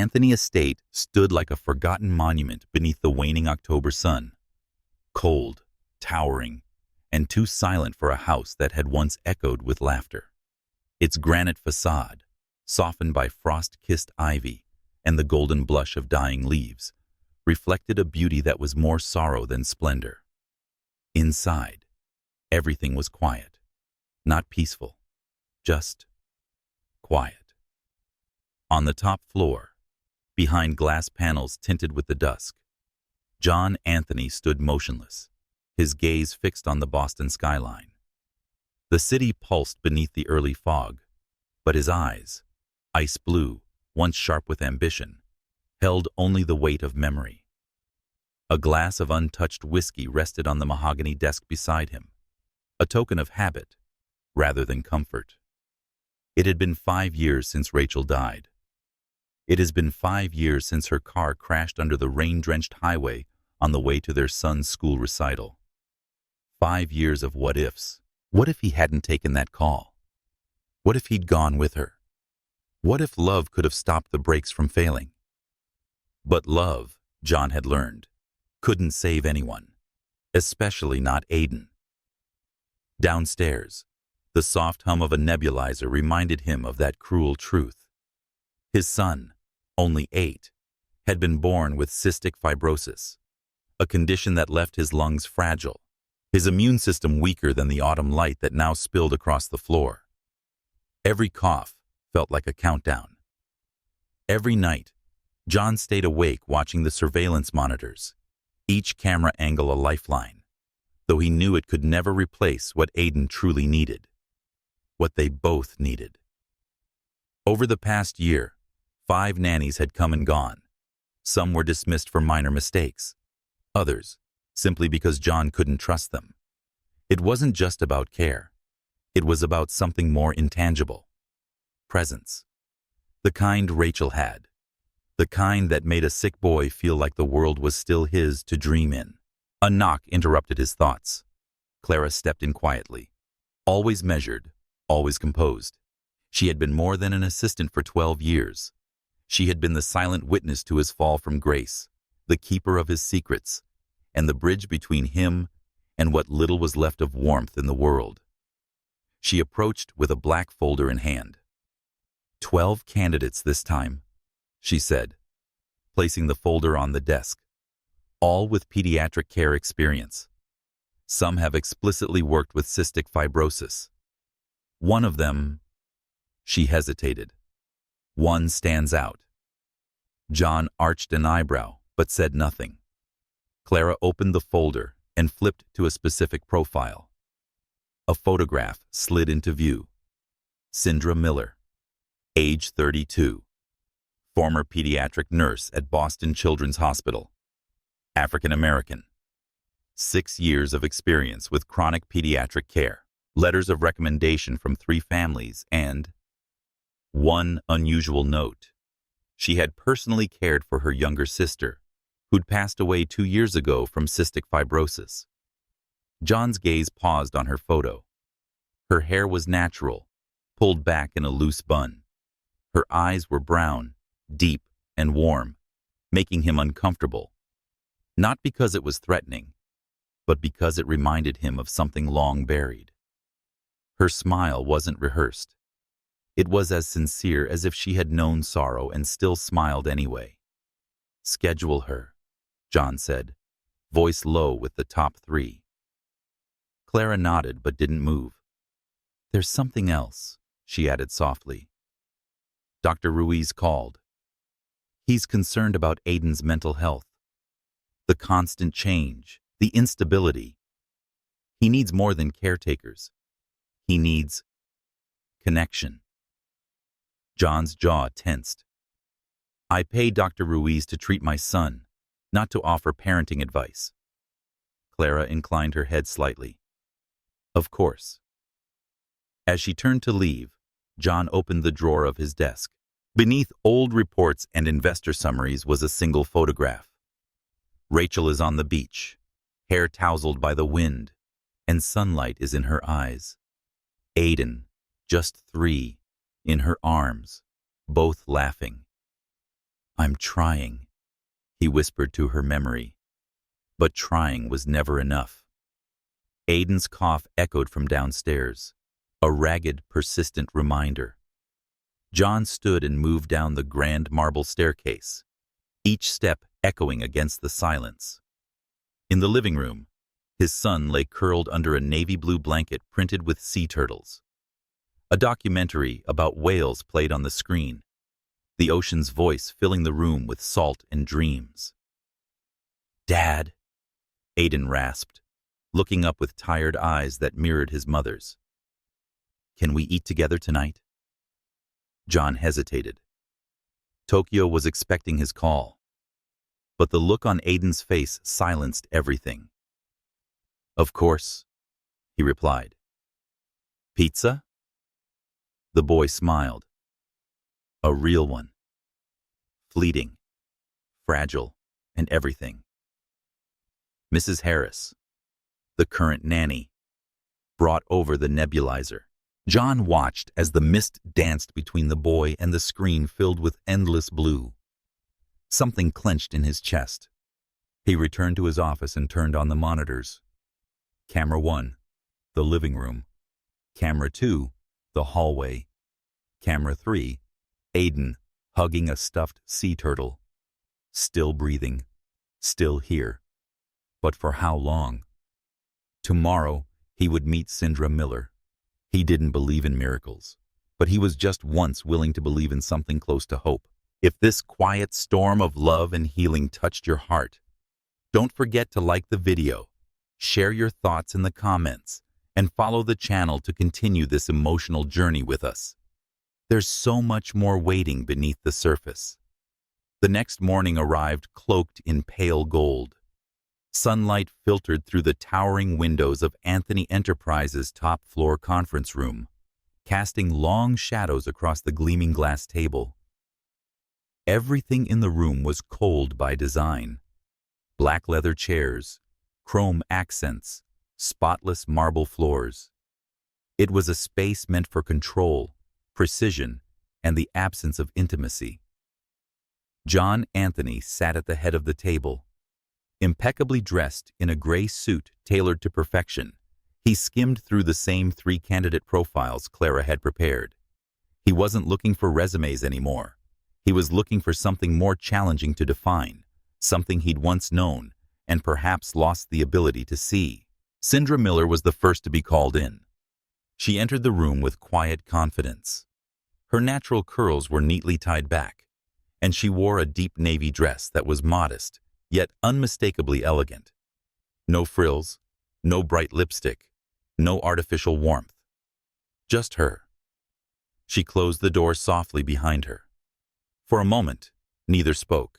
Anthony estate stood like a forgotten monument beneath the waning October sun, cold, towering, and too silent for a house that had once echoed with laughter. Its granite facade, softened by frost-kissed ivy and the golden blush of dying leaves, reflected a beauty that was more sorrow than splendor. Inside, everything was quiet, not peaceful, just quiet. On the top floor, behind glass panels tinted with the dusk, John Anthony stood motionless, his gaze fixed on the Boston skyline. The city pulsed beneath the early fog, but his eyes, ice blue, once sharp with ambition, held only the weight of memory. A glass of untouched whiskey rested on the mahogany desk beside him, a token of habit rather than comfort. It had been 5 years since Rachel died. It has been 5 years since her car crashed under the rain-drenched highway on the way to their son's school recital. 5 years of what-ifs. What if he hadn't taken that call? What if he'd gone with her? What if love could have stopped the brakes from failing? But love, John had learned, couldn't save anyone, especially not Aiden. Downstairs, the soft hum of a nebulizer reminded him of that cruel truth. His son, only 8, had been born with cystic fibrosis, a condition that left his lungs fragile, his immune system weaker than the autumn light that now spilled across the floor. Every cough felt like a countdown. Every night, John stayed awake watching the surveillance monitors, each camera angle a lifeline, though he knew it could never replace what Aiden truly needed, what they both needed. Over the past year, 5 nannies had come and gone. Some were dismissed for minor mistakes, others simply because John couldn't trust them. It wasn't just about care. It was about something more intangible. Presence. The kind Rachel had. The kind that made a sick boy feel like the world was still his to dream in. A knock interrupted his thoughts. Clara stepped in quietly. Always measured, always composed. She had been more than an assistant for 12 years. She had been the silent witness to his fall from grace, the keeper of his secrets, and the bridge between him and what little was left of warmth in the world. She approached with a black folder in hand. 12 candidates this time, she said, placing the folder on the desk, all with pediatric care experience. Some have explicitly worked with cystic fibrosis. One of them, she hesitated. One stands out. John arched an eyebrow, but said nothing. Clara opened the folder and flipped to a specific profile. A photograph slid into view. Syndra Miller, age 32, former pediatric nurse at Boston Children's Hospital, African American, 6 years of experience with chronic pediatric care, letters of recommendation from 3 families, and one unusual note. She had personally cared for her younger sister, who'd passed away 2 years ago from cystic fibrosis. John's gaze paused on her photo. Her hair was natural, pulled back in a loose bun. Her eyes were brown, deep, and warm, making him uncomfortable. Not because it was threatening, but because it reminded him of something long buried. Her smile wasn't rehearsed. It was as sincere as if she had known sorrow and still smiled anyway. "Schedule her," John said, voice low with the top 3. Clara nodded but didn't move. "There's something else," she added softly. Dr. Ruiz called. "He's concerned about Aiden's mental health. The constant change, the instability. He needs more than caretakers. He needs connection." John's jaw tensed. "I pay Dr. Ruiz to treat my son, not to offer parenting advice." Clara inclined her head slightly. "Of course." As she turned to leave, John opened the drawer of his desk. Beneath old reports and investor summaries was a single photograph. Rachel is on the beach, hair tousled by the wind, and sunlight is in her eyes. Aiden, just 3, in her arms, both laughing. I'm trying, he whispered to her memory. But trying was never enough. Aiden's cough echoed from downstairs, a ragged, persistent reminder. John stood and moved down the grand marble staircase, each step echoing against the silence. In the living room, his son lay curled under a navy blue blanket printed with sea turtles. A documentary about whales played on the screen, the ocean's voice filling the room with salt and dreams. "Dad," Aiden rasped, looking up with tired eyes that mirrored his mother's. "Can we eat together tonight?" John hesitated. Tokyo was expecting his call, but the look on Aiden's face silenced everything. "Of course," he replied. "Pizza?" The boy smiled. A real one. Fleeting, fragile, and everything. Mrs. Harris, the current nanny, brought over the nebulizer. John watched as the mist danced between the boy and the screen filled with endless blue. Something clenched in his chest. He returned to his office and turned on the monitors. Camera 1, the living room. Camera 2, the hallway. Camera 3, Aiden hugging a stuffed sea turtle. Still breathing, still here. But for how long? Tomorrow, he would meet Syndra Miller. He didn't believe in miracles, but he was just once willing to believe in something close to hope. If this quiet storm of love and healing touched your heart, don't forget to like the video, share your thoughts in the comments, and follow the channel to continue this emotional journey with us. There's so much more waiting beneath the surface. The next morning arrived cloaked in pale gold. Sunlight filtered through the towering windows of Anthony Enterprises' top-floor conference room, casting long shadows across the gleaming glass table. Everything in the room was cold by design. Black leather chairs, chrome accents, spotless marble floors. It was a space meant for control, precision, and the absence of intimacy. John Anthony sat at the head of the table. Impeccably dressed in a gray suit tailored to perfection, he skimmed through the same 3 candidate profiles Clara had prepared. He wasn't looking for resumes anymore. He was looking for something more challenging to define, something he'd once known and perhaps lost the ability to see. Syndra Miller was the first to be called in. She entered the room with quiet confidence. Her natural curls were neatly tied back, and she wore a deep navy dress that was modest, yet unmistakably elegant. No frills, no bright lipstick, no artificial warmth. Just her. She closed the door softly behind her. For a moment, neither spoke.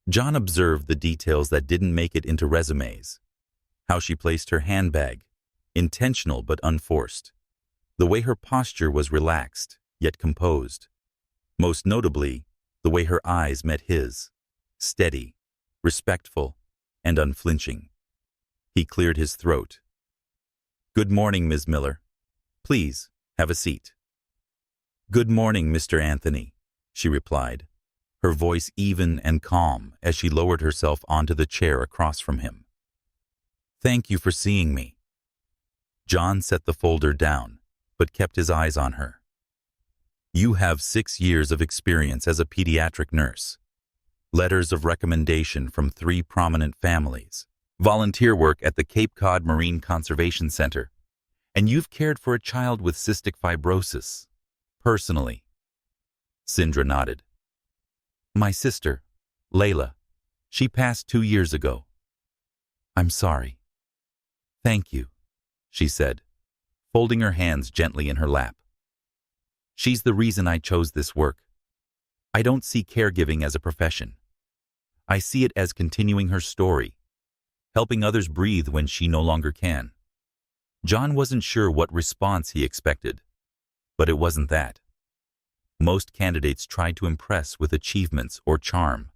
John observed the details that didn't make it into resumes. How she placed her handbag, intentional but unforced. The way her posture was relaxed, yet composed. Most notably, the way her eyes met his, steady, respectful, and unflinching. He cleared his throat. "Good morning, Ms. Miller. Please, have a seat." "Good morning, Mr. Anthony," she replied, her voice even and calm as she lowered herself onto the chair across from him. "Thank you for seeing me." John set the folder down, but kept his eyes on her. "You have 6 years of experience as a pediatric nurse. Letters of recommendation from 3 prominent families, volunteer work at the Cape Cod Marine Conservation Center, and you've cared for a child with cystic fibrosis, personally." Syndra nodded. "My sister, Layla, she passed 2 years ago." "I'm sorry." "Thank you," she said, folding her hands gently in her lap. "She's the reason I chose this work. I don't see caregiving as a profession. I see it as continuing her story, helping others breathe when she no longer can." John wasn't sure what response he expected, but it wasn't that. Most candidates tried to impress with achievements or charm.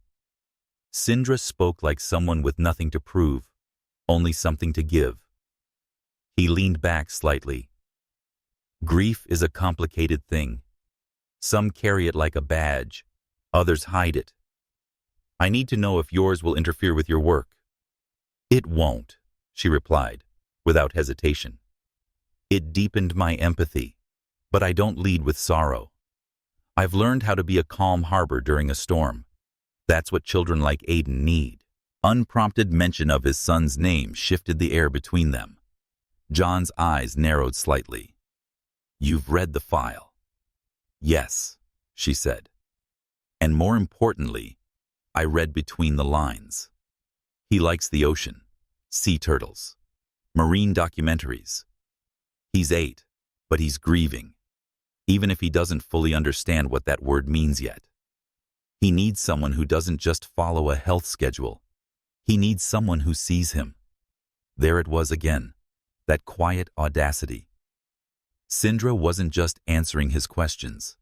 Syndra spoke like someone with nothing to prove, only something to give. He leaned back slightly. "Grief is a complicated thing. Some carry it like a badge, Others hide it. I need to know if yours will interfere with your work. It won't, she replied, without hesitation. It deepened my empathy, but I don't lead with sorrow. I've learned how to be a calm harbor during a storm. That's what children like Aiden need. Unprompted mention of his son's name shifted the air between them. John's eyes narrowed slightly. You've read the file. Yes, she said. And more importantly, I read between the lines. He likes the ocean, sea turtles, marine documentaries. He's 8, but he's grieving, even if he doesn't fully understand what that word means yet. He needs someone who doesn't just follow a health schedule. He needs someone who sees him. There it was again, that quiet audacity. Syndra wasn't just answering his questions.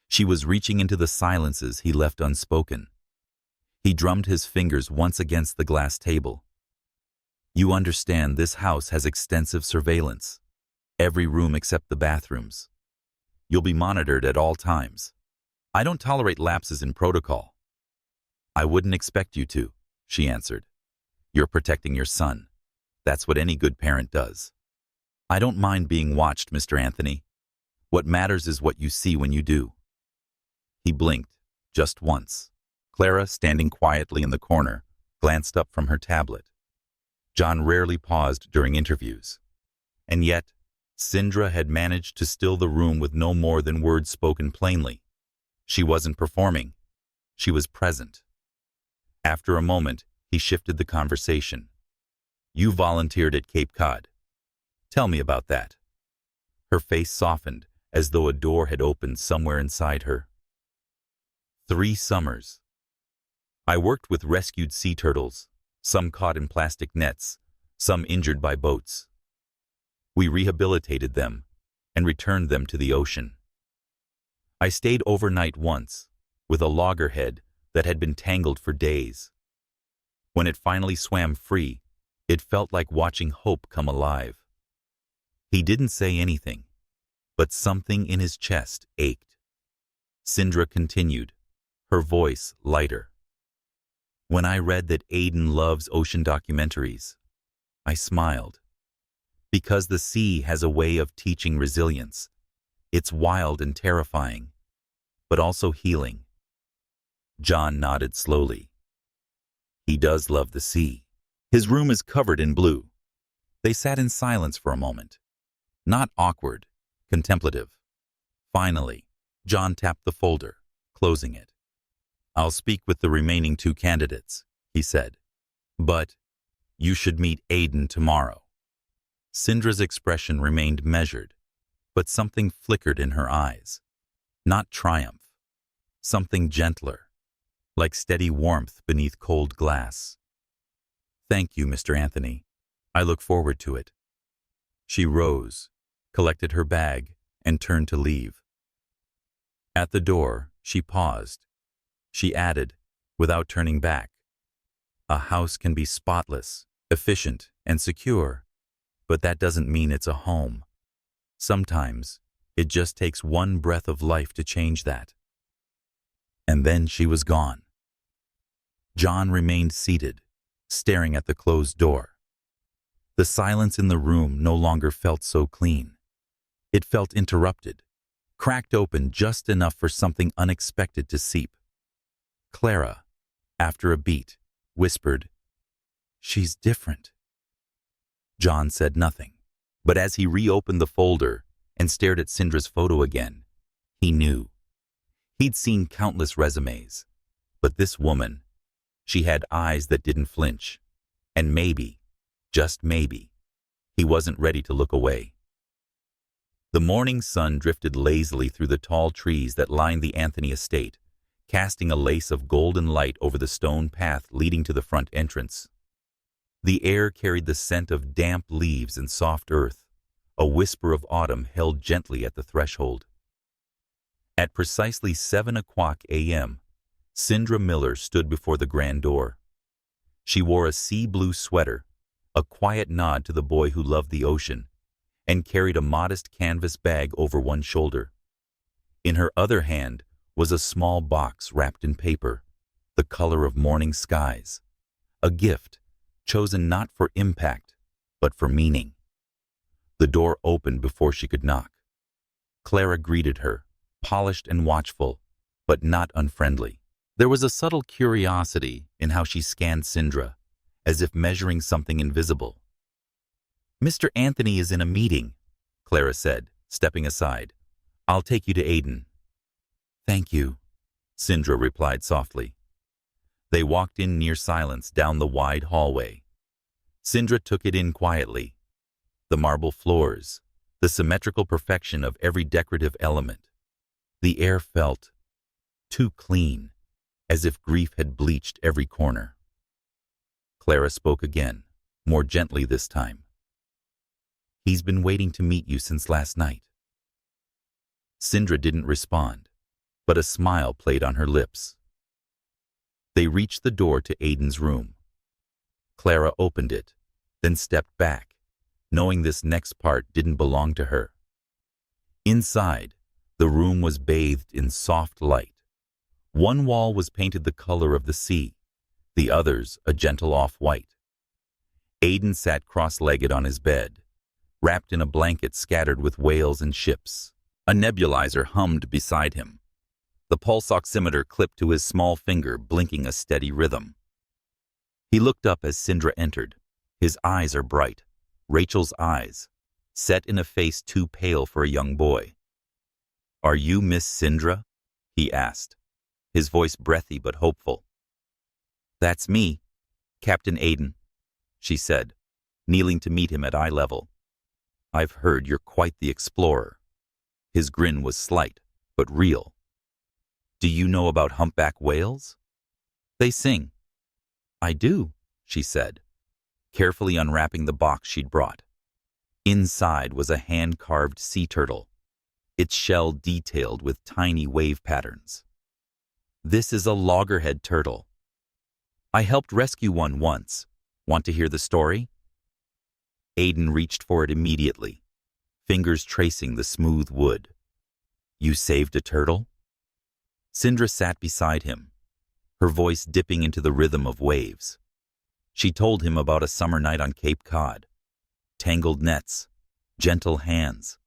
She was reaching into the silences he left unspoken. He drummed his fingers once against the glass table. You understand this house has extensive surveillance. Every room except the bathrooms. You'll be monitored at all times. I don't tolerate lapses in protocol. I wouldn't expect you to, she answered. You're protecting your son. That's what any good parent does. I don't mind being watched, Mr. Anthony. What matters is what you see when you do. He blinked, just once. Clara, standing quietly in the corner, glanced up from her tablet. John rarely paused during interviews. And yet, Syndra had managed to still the room with no more than words spoken plainly. She wasn't performing. She was present. After a moment, he shifted the conversation. You volunteered at Cape Cod. Tell me about that. Her face softened, as though a door had opened somewhere inside her. 3 summers. I worked with rescued sea turtles, some caught in plastic nets, some injured by boats. We rehabilitated them and returned them to the ocean. I stayed overnight once, with a loggerhead that had been tangled for days. When it finally swam free, it felt like watching hope come alive. He didn't say anything, but something in his chest ached. Syndra continued, her voice lighter. When I read that Aiden loves ocean documentaries, I smiled. Because the sea has a way of teaching resilience. It's wild and terrifying, but also healing. John nodded slowly. He does love the sea. His room is covered in blue. They sat in silence for a moment. Not awkward, contemplative. Finally, John tapped the folder, closing it. I'll speak with the remaining 2 candidates, he said. But you should meet Aiden tomorrow. Syndra's expression remained measured, but something flickered in her eyes. Not triumph. Something gentler, like steady warmth beneath cold glass. Thank you, Mr. Anthony. I look forward to it. She rose, collected her bag, and turned to leave. At the door, she paused. She added, without turning back, a house can be spotless, efficient, and secure, but that doesn't mean it's a home. Sometimes, it just takes one breath of life to change that. And then she was gone. John remained seated, staring at the closed door. The silence in the room no longer felt so clean. It felt interrupted, cracked open just enough for something unexpected to seep. Clara, after a beat, whispered, "She's different." John said nothing, but as he reopened the folder and stared at Syndra's photo again, he knew. He'd seen countless resumes, but this woman, she had eyes that didn't flinch, and maybe, just maybe, he wasn't ready to look away. The morning sun drifted lazily through the tall trees that lined the Anthony estate, casting a lace of golden light over the stone path leading to the front entrance. The air carried the scent of damp leaves and soft earth, a whisper of autumn held gently at the threshold. At precisely 7:00 a.m., Syndra Miller stood before the grand door. She wore a sea-blue sweater, a quiet nod to the boy who loved the ocean, and carried a modest canvas bag over one shoulder. In her other hand was a small box wrapped in paper, the color of morning skies, a gift chosen not for impact, but for meaning. The door opened before she could knock. Clara greeted her, polished and watchful, but not unfriendly. There was a subtle curiosity in how she scanned Syndra, as if measuring something invisible. "Mr. Anthony is in a meeting," Clara said, stepping aside. "I'll take you to Aiden." "Thank you," Syndra replied softly. They walked in near silence down the wide hallway. Syndra took it in quietly. The marble floors, the symmetrical perfection of every decorative element. The air felt too clean, as if grief had bleached every corner. Clara spoke again, more gently this time. "He's been waiting to meet you since last night." Syndra didn't respond, but a smile played on her lips. They reached the door to Aiden's room. Clara opened it, then stepped back, knowing this next part didn't belong to her. Inside, the room was bathed in soft light. One wall was painted the color of the sea, the others a gentle off-white. Aiden sat cross-legged on his bed, wrapped in a blanket scattered with whales and ships. A nebulizer hummed beside him. The pulse oximeter clipped to his small finger, blinking a steady rhythm. He looked up as Syndra entered. His eyes are bright, Rachel's eyes, set in a face too pale for a young boy. "Are you Miss Syndra?" he asked, his voice breathy but hopeful. "That's me, Captain Aiden," she said, kneeling to meet him at eye level. "I've heard you're quite the explorer." His grin was slight, but real. "Do you know about humpback whales?" "They sing." "I do," she said, carefully unwrapping the box she'd brought. Inside was a hand-carved sea turtle, its shell detailed with tiny wave patterns. "This is a loggerhead turtle. I helped rescue one once. Want to hear the story?" Aiden reached for it immediately, fingers tracing the smooth wood. "You saved a turtle?" Syndra sat beside him, her voice dipping into the rhythm of waves. She told him about a summer night on Cape Cod, tangled nets, gentle hands,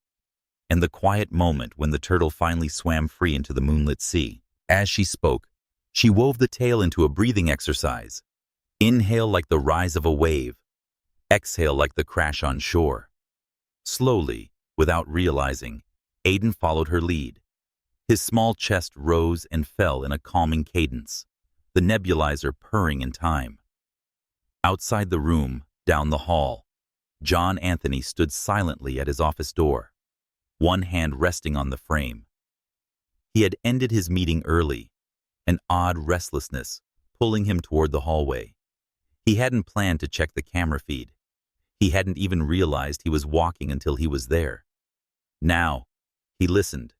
and the quiet moment when the turtle finally swam free into the moonlit sea. As she spoke, she wove the tale into a breathing exercise. Inhale like the rise of a wave, exhale like the crash on shore. Slowly, without realizing, Aiden followed her lead. His small chest rose and fell in a calming cadence, the nebulizer purring in time. Outside the room, down the hall, John Anthony stood silently at his office door, one hand resting on the frame. He had ended his meeting early, an odd restlessness pulling him toward the hallway. He hadn't planned to check the camera feed. He hadn't even realized he was walking until he was there. Now, he listened,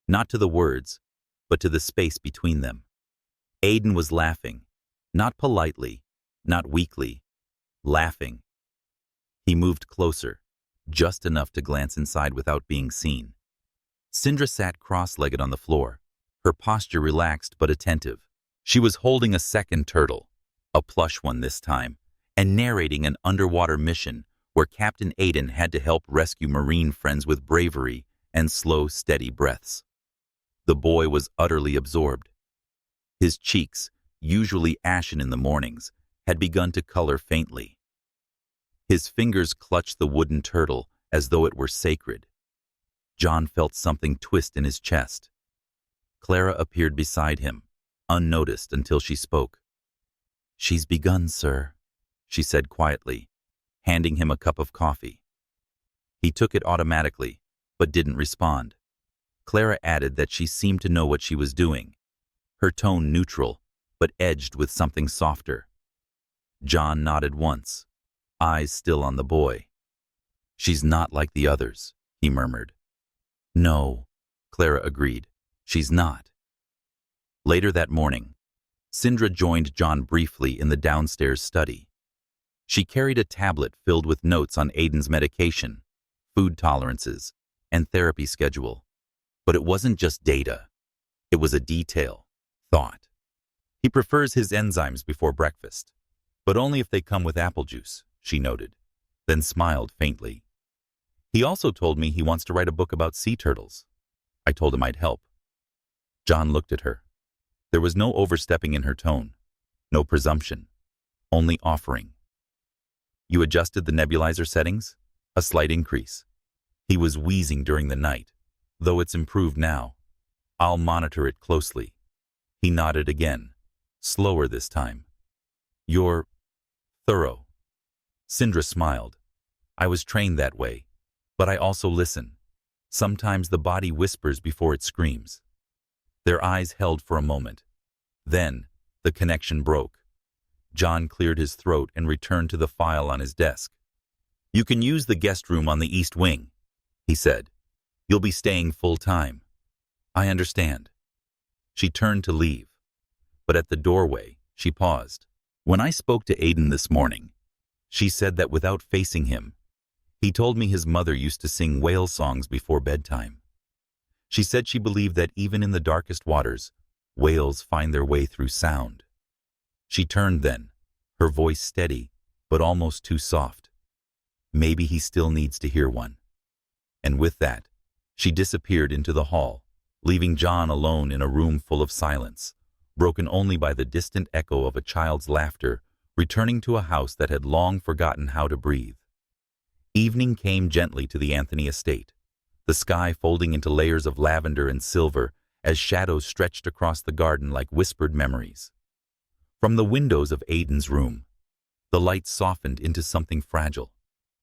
not to the words, but to the space between them. Aiden was laughing, not politely, not weakly, laughing. He moved closer, just enough to glance inside without being seen. Syndra sat cross-legged on the floor, her posture relaxed but attentive. She was holding a second turtle, a plush one this time, and narrating an underwater mission where Captain Aiden had to help rescue marine friends with bravery and slow, steady breaths. The boy was utterly absorbed. His cheeks, usually ashen in the mornings, had begun to color faintly. His fingers clutched the wooden turtle as though it were sacred. John felt something twist in his chest. Clara appeared beside him, unnoticed until she spoke. "She's begun, sir," she said quietly, handing him a cup of coffee. He took it automatically, but didn't respond. Clara added that she seemed to know what she was doing, her tone neutral, but edged with something softer. John nodded once, eyes still on the boy. "She's not like the others," he murmured. "No," Clara agreed, "she's not." Later that morning, Syndra joined John briefly in the downstairs study. She carried a tablet filled with notes on Aiden's medication, food tolerances, and therapy schedule. But it wasn't just data. It was a detail. Thought. He prefers his enzymes before breakfast, but only if they come with apple juice, she noted, then smiled faintly. He also told me he wants to write a book about sea turtles. I told him I'd help. John looked at her. There was no overstepping in her tone, no presumption, only offering. You adjusted the nebulizer settings? A slight increase. He was wheezing during the night, though it's improved now. I'll monitor it closely. He nodded again, slower this time. You're thorough. Syndra smiled. I was trained that way, but I also listen. Sometimes the body whispers before it screams. Their eyes held for a moment. Then, the connection broke. John cleared his throat and returned to the file on his desk. You can use the guest room on the east wing, he said. You'll be staying full time. I understand. She turned to leave, but at the doorway, she paused. When I spoke to Aiden this morning, she said that without facing him, he told me his mother used to sing whale songs before bedtime. She said she believed that even in the darkest waters, whales find their way through sound. She turned then, her voice steady, but almost too soft. Maybe he still needs to hear one. And with that, she disappeared into the hall, leaving John alone in a room full of silence, broken only by the distant echo of a child's laughter, returning to a house that had long forgotten how to breathe. Evening came gently to the Anthony estate, the sky folding into layers of lavender and silver as shadows stretched across the garden like whispered memories. From the windows of Aiden's room, the light softened into something fragile,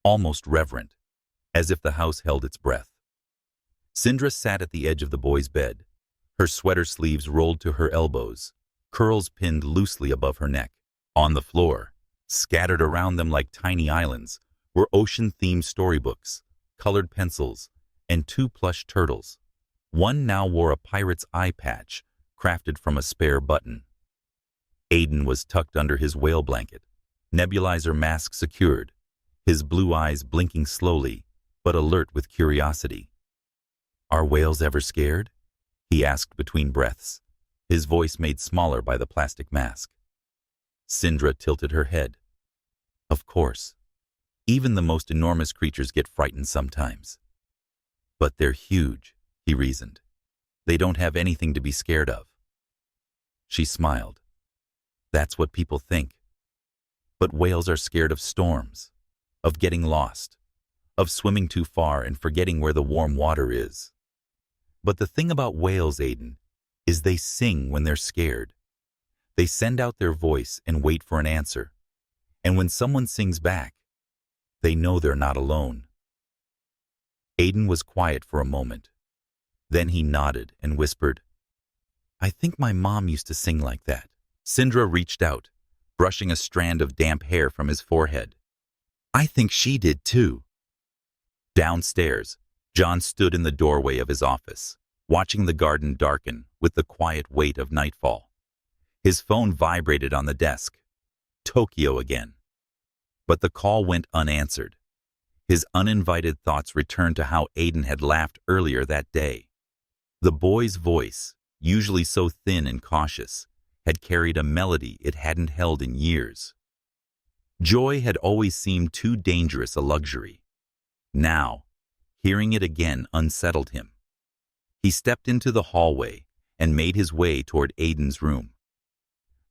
almost reverent, as if the house held its breath. Syndra sat at the edge of the boy's bed, her sweater sleeves rolled to her elbows, curls pinned loosely above her neck. On the floor, scattered around them like tiny islands, were ocean-themed storybooks, colored pencils, and 2 plush turtles. One now wore a pirate's eye patch, crafted from a spare button. Aiden was tucked under his whale blanket, nebulizer mask secured, his blue eyes blinking slowly, but alert with curiosity. Are whales ever scared? He asked between breaths, his voice made smaller by the plastic mask. Syndra tilted her head. Of course. Even the most enormous creatures get frightened sometimes. But they're huge, he reasoned. They don't have anything to be scared of. She smiled. That's what people think. But whales are scared of storms, of getting lost, of swimming too far and forgetting where the warm water is. But the thing about whales, Aiden, is they sing when they're scared. They send out their voice and wait for an answer. And when someone sings back, they know they're not alone. Aiden was quiet for a moment. Then he nodded and whispered, I think my mom used to sing like that. Syndra reached out, brushing a strand of damp hair from his forehead. I think she did too. Downstairs, John stood in the doorway of his office, watching the garden darken with the quiet weight of nightfall. His phone vibrated on the desk. Tokyo again. But the call went unanswered. His uninvited thoughts returned to how Aiden had laughed earlier that day. The boy's voice, usually so thin and cautious, had carried a melody it hadn't held in years. Joy had always seemed too dangerous a luxury. Now, hearing it again unsettled him. He stepped into the hallway and made his way toward Aiden's room.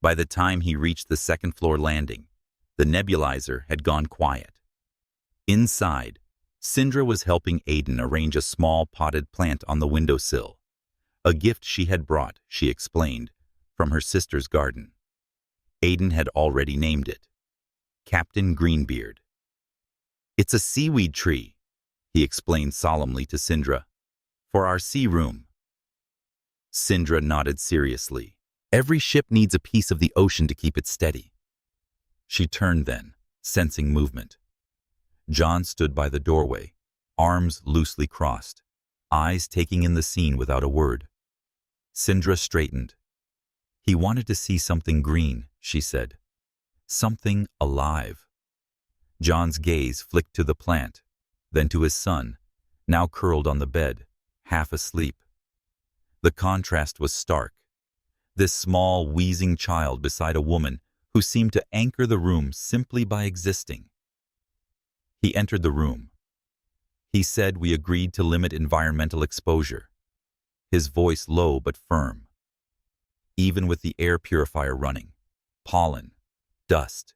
By the time he reached the second-floor landing, the nebulizer had gone quiet. Inside, Syndra was helping Aiden arrange a small potted plant on the windowsill, a gift she had brought, she explained, from her sister's garden. Aiden had already named it, Captain Greenbeard. It's a seaweed tree, he explained solemnly to Syndra, for our sea room. Syndra nodded seriously. Every ship needs a piece of the ocean to keep it steady. She turned then, sensing movement. John stood by the doorway, arms loosely crossed, eyes taking in the scene without a word. Syndra straightened. He wanted to see something green, she said. Something alive. John's gaze flicked to the plant, then to his son, now curled on the bed, half asleep. The contrast was stark. This small, wheezing child beside a woman who seemed to anchor the room simply by existing. He entered the room. He said we agreed to limit environmental exposure. His voice low but firm. Even with the air purifier running, pollen, dust.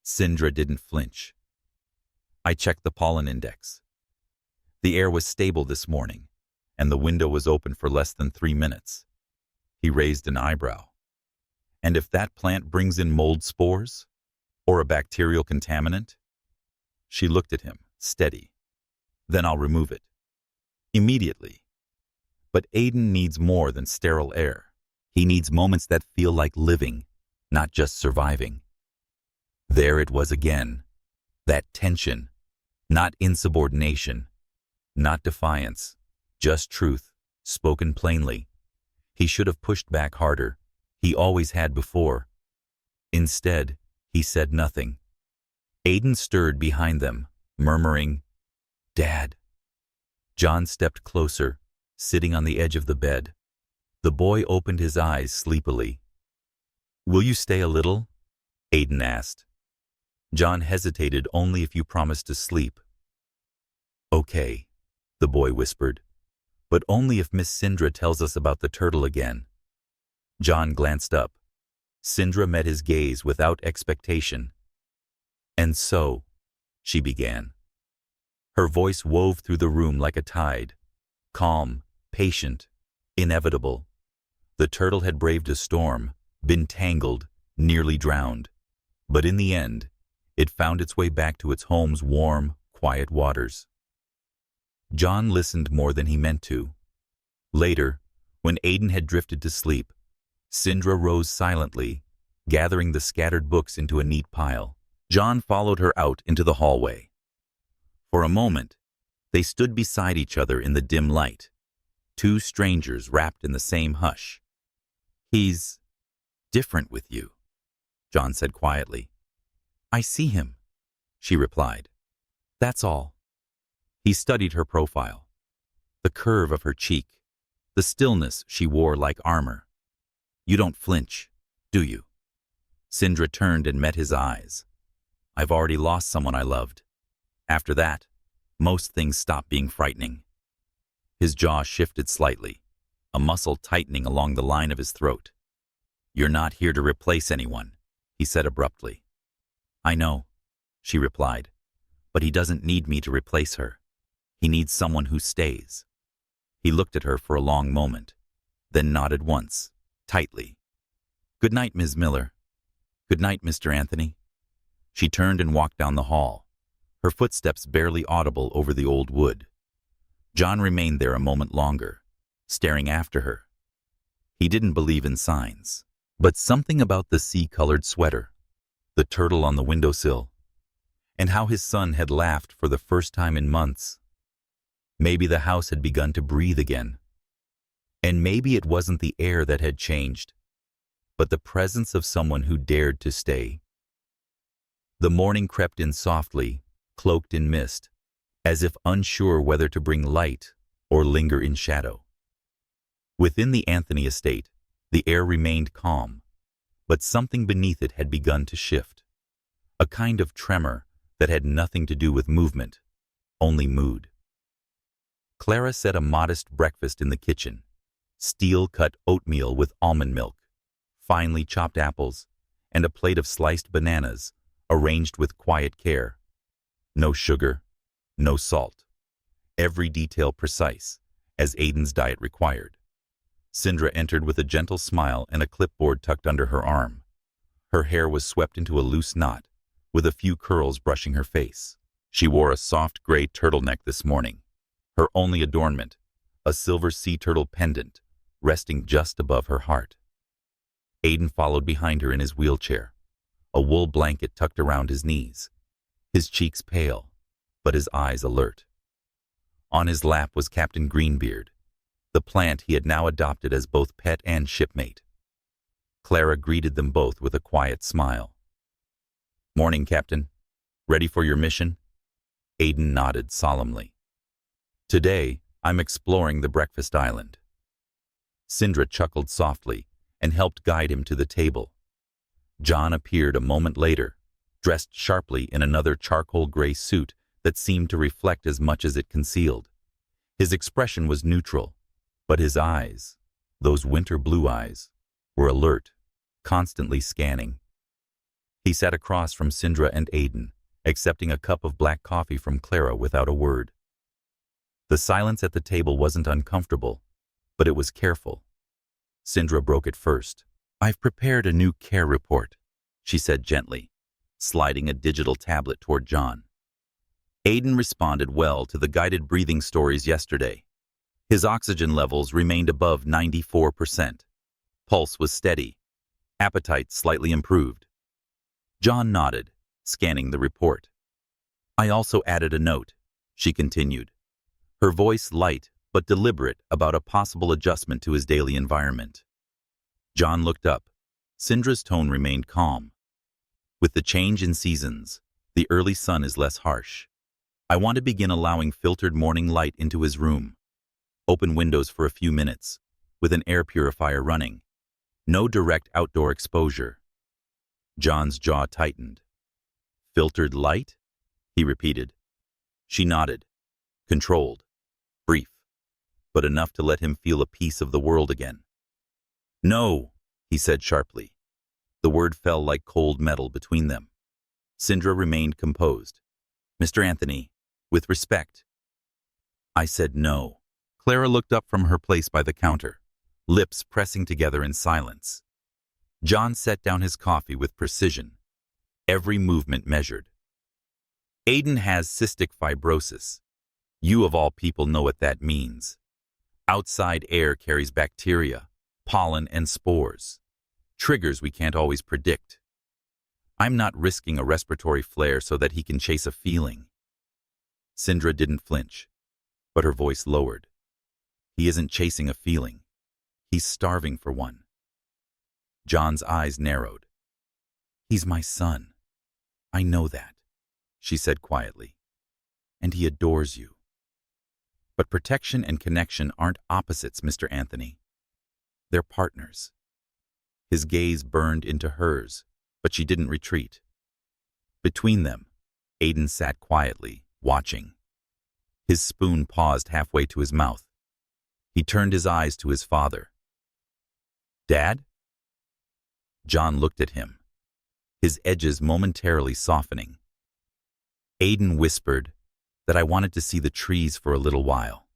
Syndra didn't flinch. I checked the pollen index. The air was stable this morning, and the window was open for less than 3 minutes. He raised an eyebrow. And if that plant brings in mold spores? Or a bacterial contaminant? She looked at him, steady. Then I'll remove it. Immediately. But Aiden needs more than sterile air. He needs moments that feel like living, not just surviving. There it was again. That tension. Not insubordination. Not defiance. Just truth, spoken plainly. He should have pushed back harder. He always had before. Instead, he said nothing. Aiden stirred behind them, murmuring, "Dad." John stepped closer, sitting on the edge of the bed. The boy opened his eyes sleepily. "Will you stay a little?" Aiden asked. John hesitated. "Only if you promise to sleep." "Okay," the boy whispered, "but only if Miss Syndra tells us about the turtle again." John glanced up. Syndra met his gaze without expectation. "And so," she began. Her voice wove through the room like a tide, calm, patient, inevitable. The turtle had braved a storm, been tangled, nearly drowned. But in the end, it found its way back to its home's warm, quiet waters. John listened more than he meant to. Later, when Aiden had drifted to sleep, Syndra rose silently, gathering the scattered books into a neat pile. John followed her out into the hallway. For a moment, they stood beside each other in the dim light, two strangers wrapped in the same hush. "He's different with you," John said quietly. "I see him," she replied. "That's all." He studied her profile, the curve of her cheek, the stillness she wore like armor. "You don't flinch, do you?" Syndra turned and met his eyes. "I've already lost someone I loved. After that, most things stop being frightening." His jaw shifted slightly, a muscle tightening along the line of his throat. "You're not here to replace anyone," he said abruptly. "I know," she replied, "but he doesn't need me to replace her. He needs someone who stays." He looked at her for a long moment, then nodded once, tightly. "Good night, Ms. Miller." "Good night, Mr. Anthony." She turned and walked down the hall, her footsteps barely audible over the old wood. John remained there a moment longer, staring after her. He didn't believe in signs, but something about the sea-colored sweater, the turtle on the windowsill, and how his son had laughed for the first time in months. Maybe the house had begun to breathe again. And maybe it wasn't the air that had changed, but the presence of someone who dared to stay. The morning crept in softly, cloaked in mist, as if unsure whether to bring light or linger in shadow. Within the Anthony estate, the air remained calm, but something beneath it had begun to shift. A kind of tremor that had nothing to do with movement, only mood. Clara set a modest breakfast in the kitchen, steel-cut oatmeal with almond milk, finely chopped apples, and a plate of sliced bananas, arranged with quiet care. No sugar, no salt. Every detail precise, as Aiden's diet required. Syndra entered with a gentle smile and a clipboard tucked under her arm. Her hair was swept into a loose knot, with a few curls brushing her face. She wore a soft gray turtleneck this morning. Her only adornment, a silver sea turtle pendant, resting just above her heart. Aiden followed behind her in his wheelchair, a wool blanket tucked around his knees, his cheeks pale, but his eyes alert. On his lap was Captain Greenbeard, the plant he had now adopted as both pet and shipmate. Clara greeted them both with a quiet smile. "Morning, Captain. Ready for your mission?" Aiden nodded solemnly. "Today, I'm exploring the breakfast island. Syndra chuckled softly and helped guide him to the table. John appeared a moment later, dressed sharply in another charcoal gray suit that seemed to reflect as much as it concealed. His expression was neutral, but his eyes, those winter blue eyes, were alert, constantly scanning. He sat across from Syndra and Aiden, accepting a cup of black coffee from Clara without a word. The silence at the table wasn't uncomfortable, but it was careful. Syndra broke it first. "I've prepared a new care report," she said gently, sliding a digital tablet toward John. Aiden responded well to the guided breathing stories yesterday. His oxygen levels remained above 94%. Pulse was steady. Appetite slightly improved. John nodded, scanning the report. "I also added a note," she continued, her voice light but deliberate about a possible adjustment to his daily environment. John looked up. Syndra's tone remained calm. "With the change in seasons, the early sun is less harsh. I want to begin allowing filtered morning light into his room. Open windows for a few minutes, with an air purifier running. No direct outdoor exposure." John's jaw tightened. "Filtered light?" he repeated. She nodded. Controlled. Brief. But enough to let him feel a piece of the world again. "No," he said sharply. The word fell like cold metal between them. Syndra remained composed. "Mr. Anthony, with respect." "I said no." Clara looked up from her place by the counter, lips pressing together in silence. John set down his coffee with precision, every movement measured. "Aiden has cystic fibrosis. You of all people know what that means. Outside air carries bacteria, pollen, and spores. Triggers we can't always predict. I'm not risking a respiratory flare so that he can chase a feeling." Syndra didn't flinch, but her voice lowered. "He isn't chasing a feeling. He's starving for one." John's eyes narrowed. "He's my son. I know that," she said quietly. "And he adores you. But protection and connection aren't opposites, Mr. Anthony. They're partners." His gaze burned into hers, but she didn't retreat. Between them, Aiden sat quietly, watching. His spoon paused halfway to his mouth. He turned his eyes to his father. "Dad?" John looked at him, his edges momentarily softening. Aiden whispered that I wanted to see the trees for a little while.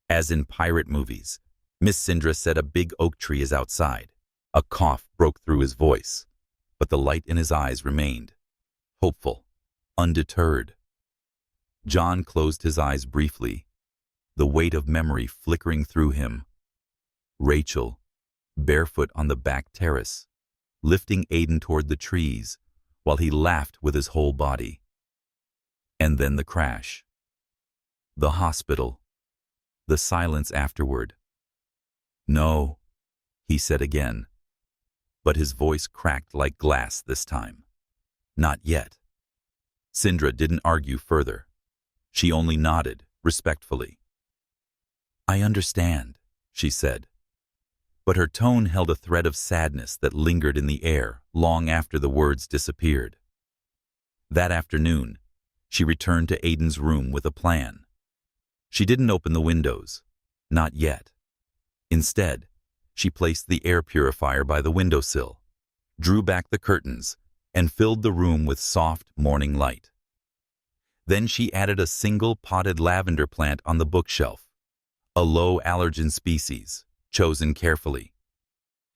As in pirate movies, Miss Syndra said a big oak tree is outside. A cough broke through his voice, but the light in his eyes remained, hopeful, undeterred. John closed his eyes briefly, the weight of memory flickering through him. Rachel, barefoot on the back terrace, lifting Aiden toward the trees while he laughed with his whole body. And then the crash. The hospital. The silence afterward. "No," he said again, but his voice cracked like glass this time. "Not yet." Syndra didn't argue further. She only nodded, respectfully. "I understand," she said, but her tone held a thread of sadness that lingered in the air long after the words disappeared. That afternoon, she returned to Aiden's room with a plan. She didn't open the windows, not yet. Instead, she placed the air purifier by the windowsill, drew back the curtains, and filled the room with soft morning light. Then she added a single potted lavender plant on the bookshelf, a low allergen species, chosen carefully.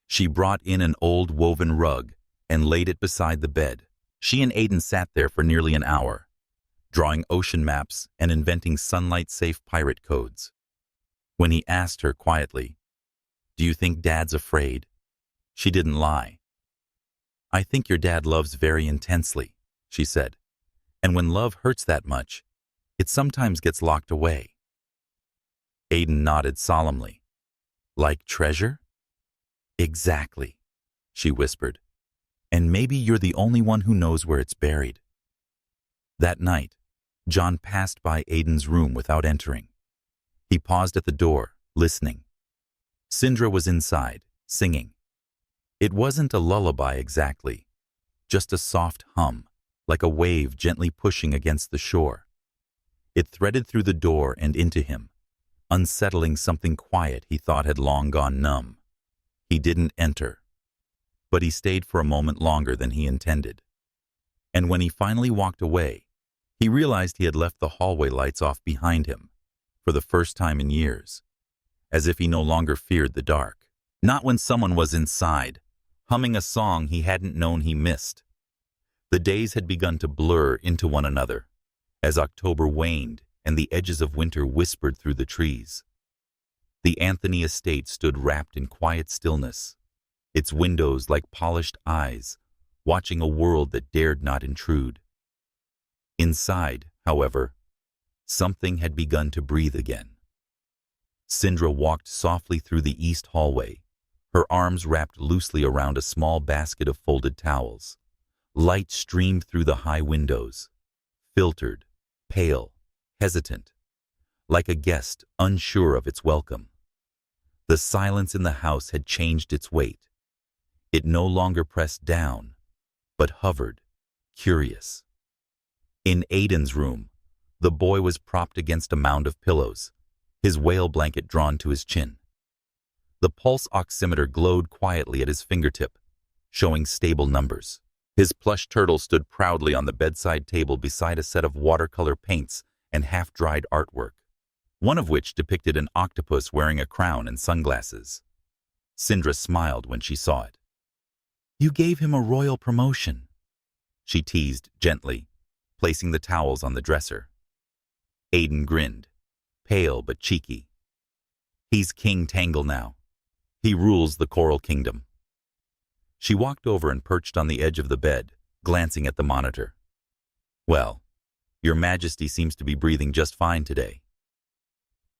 She brought in an old woven rug and laid it beside the bed. She and Aiden sat there for nearly an hour, drawing ocean maps and inventing sunlight-safe pirate codes. When he asked her quietly, "Do you think Dad's afraid?" she didn't lie. "I think your dad loves very intensely," she said. "And when love hurts that much, it sometimes gets locked away." Aiden nodded solemnly. "Like treasure?" "Exactly," she whispered. "And maybe you're the only one who knows where it's buried." That night, John passed by Aiden's room without entering. He paused at the door, listening. Syndra was inside, singing. It wasn't a lullaby exactly, just a soft hum, like a wave gently pushing against the shore. It threaded through the door and into him, unsettling something quiet he thought had long gone numb. He didn't enter, but he stayed for a moment longer than he intended. And when he finally walked away, he realized he had left the hallway lights off behind him, for the first time in years, as if he no longer feared the dark. Not when someone was inside, humming a song he hadn't known he missed. The days had begun to blur into one another, as October waned and the edges of winter whispered through the trees. The Anthony estate stood wrapped in quiet stillness, its windows like polished eyes, watching a world that dared not intrude. Inside, however, something had begun to breathe again. Syndra walked softly through the east hallway, her arms wrapped loosely around a small basket of folded towels. Light streamed through the high windows, filtered, pale, hesitant, like a guest unsure of its welcome. The silence in the house had changed its weight. It no longer pressed down, but hovered, curious. In Aiden's room, the boy was propped against a mound of pillows, his whale blanket drawn to his chin. The pulse oximeter glowed quietly at his fingertip, showing stable numbers. His plush turtle stood proudly on the bedside table beside a set of watercolor paints and half-dried artwork, one of which depicted an octopus wearing a crown and sunglasses. Syndra smiled when she saw it. "You gave him a royal promotion," she teased gently, placing the towels on the dresser. Aiden grinned, pale but cheeky. "He's King Tangle now. He rules the Coral Kingdom." She walked over and perched on the edge of the bed, glancing at the monitor. "Well, Your Majesty seems to be breathing just fine today."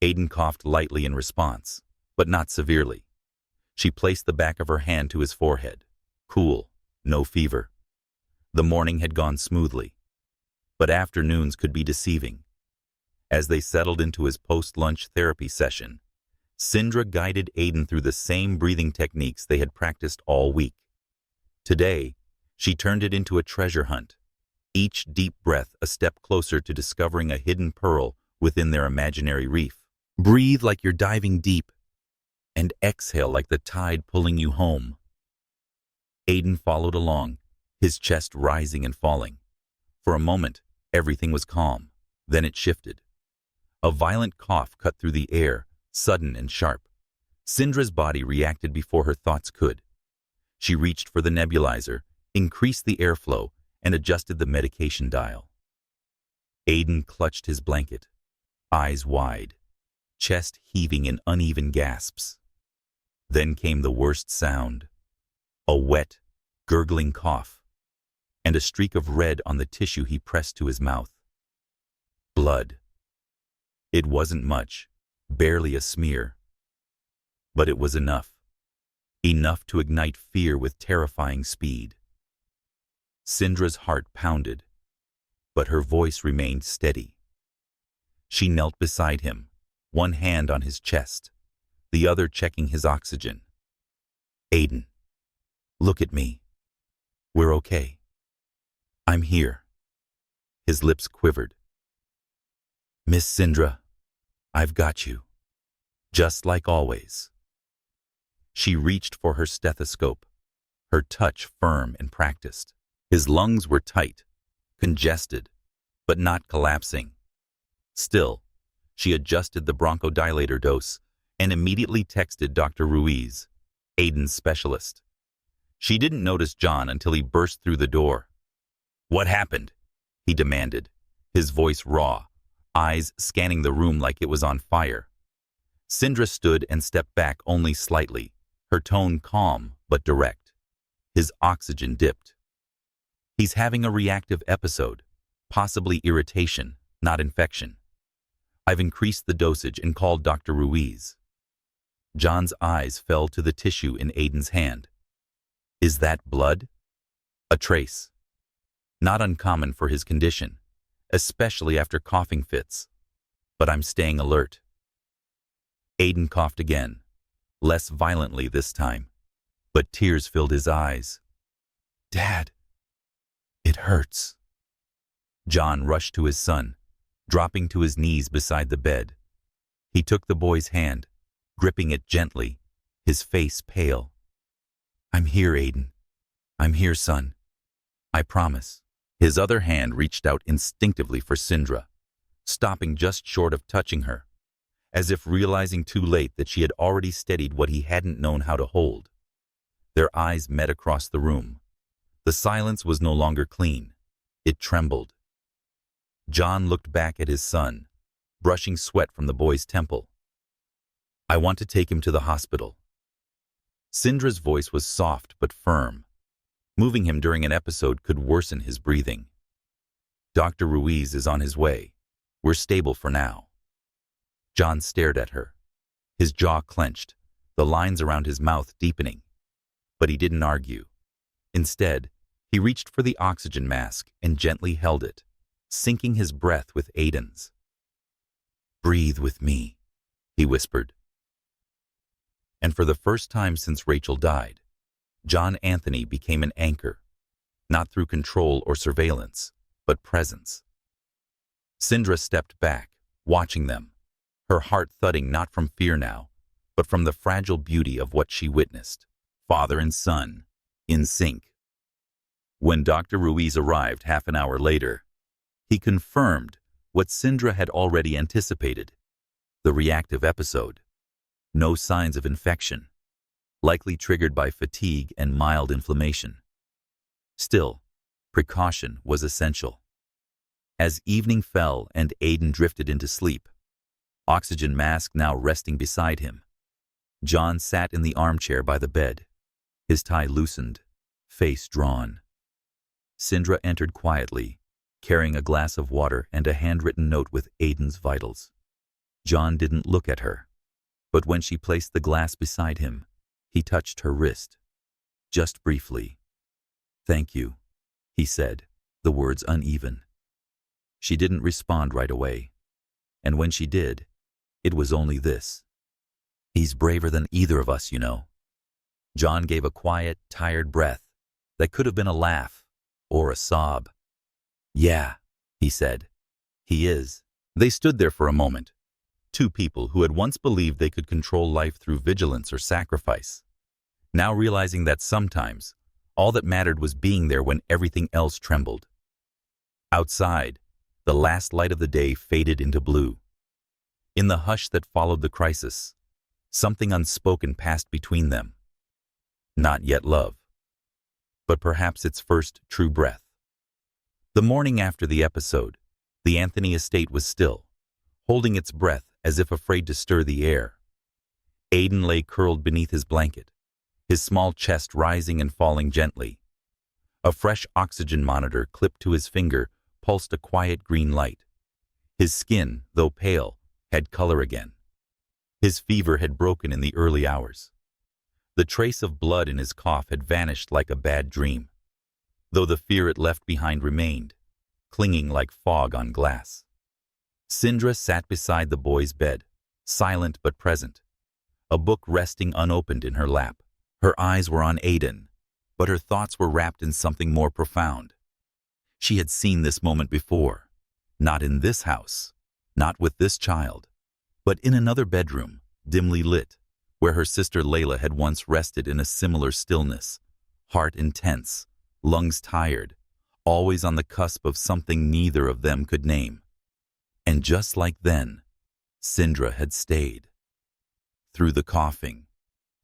Aiden coughed lightly in response, but not severely. She placed the back of her hand to his forehead. Cool, no fever. The morning had gone smoothly, but afternoons could be deceiving. As they settled into his post-lunch therapy session, Syndra guided Aiden through the same breathing techniques they had practiced all week. Today, she turned it into a treasure hunt, each deep breath a step closer to discovering a hidden pearl within their imaginary reef. Breathe like you're diving deep, and exhale like the tide pulling you home. Aiden followed along, his chest rising and falling. For a moment, everything was calm. Then it shifted. A violent cough cut through the air, sudden and sharp. Syndra's body reacted before her thoughts could. She reached for the nebulizer, increased the airflow, and adjusted the medication dial. Aiden clutched his blanket, eyes wide, chest heaving in uneven gasps. Then came the worst sound, a wet, gurgling cough, and a streak of red on the tissue he pressed to his mouth. Blood. It wasn't much, barely a smear. But it was enough. Enough to ignite fear with terrifying speed. Syndra's heart pounded, but her voice remained steady. She knelt beside him, one hand on his chest, the other checking his oxygen. "Aiden, look at me. We're okay. I'm here." His lips quivered. "Miss Syndra, I've got you, just like always." She reached for her stethoscope, her touch firm and practiced. His lungs were tight, congested, but not collapsing. Still, she adjusted the bronchodilator dose and immediately texted Dr. Ruiz, Aiden's specialist. She didn't notice John until he burst through the door. "What happened?" he demanded, his voice raw, eyes scanning the room like it was on fire. Syndra stood and stepped back only slightly, her tone calm but direct. His oxygen dipped. "He's having a reactive episode, possibly irritation, not infection. I've increased the dosage and called Dr. Ruiz." John's eyes fell to the tissue in Aiden's hand. "Is that blood?" "A trace. Not uncommon for his condition, especially after coughing fits. But I'm staying alert." Aiden coughed again, less violently this time, but tears filled his eyes. "Dad, it hurts." John rushed to his son, dropping to his knees beside the bed. He took the boy's hand, gripping it gently, his face pale. "I'm here, Aiden. I'm here, son. I promise." His other hand reached out instinctively for Syndra, stopping just short of touching her, as if realizing too late that she had already steadied what he hadn't known how to hold. Their eyes met across the room. The silence was no longer clean. It trembled. John looked back at his son, brushing sweat from the boy's temple. "I want to take him to the hospital." Syndra's voice was soft but firm. Moving him during an episode could worsen his breathing. "Dr. Ruiz is on his way. We're stable for now." John stared at her, his jaw clenched, the lines around his mouth deepening. But he didn't argue. Instead, he reached for the oxygen mask and gently held it, syncing his breath with Aiden's. "Breathe with me," he whispered. And for the first time since Rachel died, John Anthony became an anchor, not through control or surveillance, but presence. Syndra stepped back, watching them, her heart thudding not from fear now, but from the fragile beauty of what she witnessed, father and son, in sync. When Dr. Ruiz arrived half an hour later, he confirmed what Syndra had already anticipated: the reactive episode. No signs of infection, likely triggered by fatigue and mild inflammation. Still, precaution was essential. As evening fell and Aiden drifted into sleep, oxygen mask now resting beside him, John sat in the armchair by the bed, his tie loosened, face drawn. Syndra entered quietly, carrying a glass of water and a handwritten note with Aiden's vitals. John didn't look at her, but when she placed the glass beside him, he touched her wrist, just briefly. "Thank you," he said, the words uneven. She didn't respond right away, and when she did, it was only this: "He's braver than either of us, you know." John gave a quiet, tired breath that could have been a laugh or a sob. "Yeah," he said, "he is." They stood there for a moment, two people who had once believed they could control life through vigilance or sacrifice, now realizing that sometimes all that mattered was being there when everything else trembled. Outside, the last light of the day faded into blue. In the hush that followed the crisis, something unspoken passed between them. Not yet love, but perhaps its first true breath. The morning after the episode, the Anthony estate was still, holding its breath as if afraid to stir the air. Aiden lay curled beneath his blanket, his small chest rising and falling gently. A fresh oxygen monitor clipped to his finger pulsed a quiet green light. His skin, though pale, had color again. His fever had broken in the early hours. The trace of blood in his cough had vanished like a bad dream, though the fear it left behind remained, clinging like fog on glass. Syndra sat beside the boy's bed, silent but present, a book resting unopened in her lap. Her eyes were on Aiden, but her thoughts were wrapped in something more profound. She had seen this moment before, not in this house, not with this child, but in another bedroom, dimly lit, where her sister Layla had once rested in a similar stillness, heart intense, lungs tired, always on the cusp of something neither of them could name. And just like then, Syndra had stayed. Through the coughing,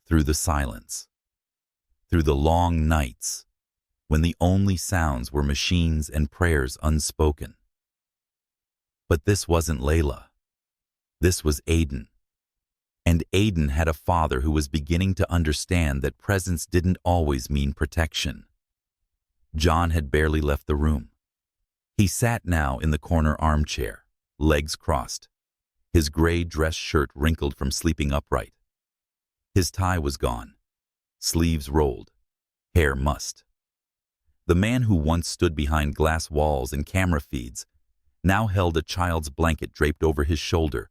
through the silence, through the long nights, when the only sounds were machines and prayers unspoken. But this wasn't Layla. This was Aiden. And Aiden had a father who was beginning to understand that presence didn't always mean protection. John had barely left the room. He sat now in the corner armchair, legs crossed, his gray dress shirt wrinkled from sleeping upright. His tie was gone, sleeves rolled, hair mussed. The man who once stood behind glass walls and camera feeds now held a child's blanket draped over his shoulder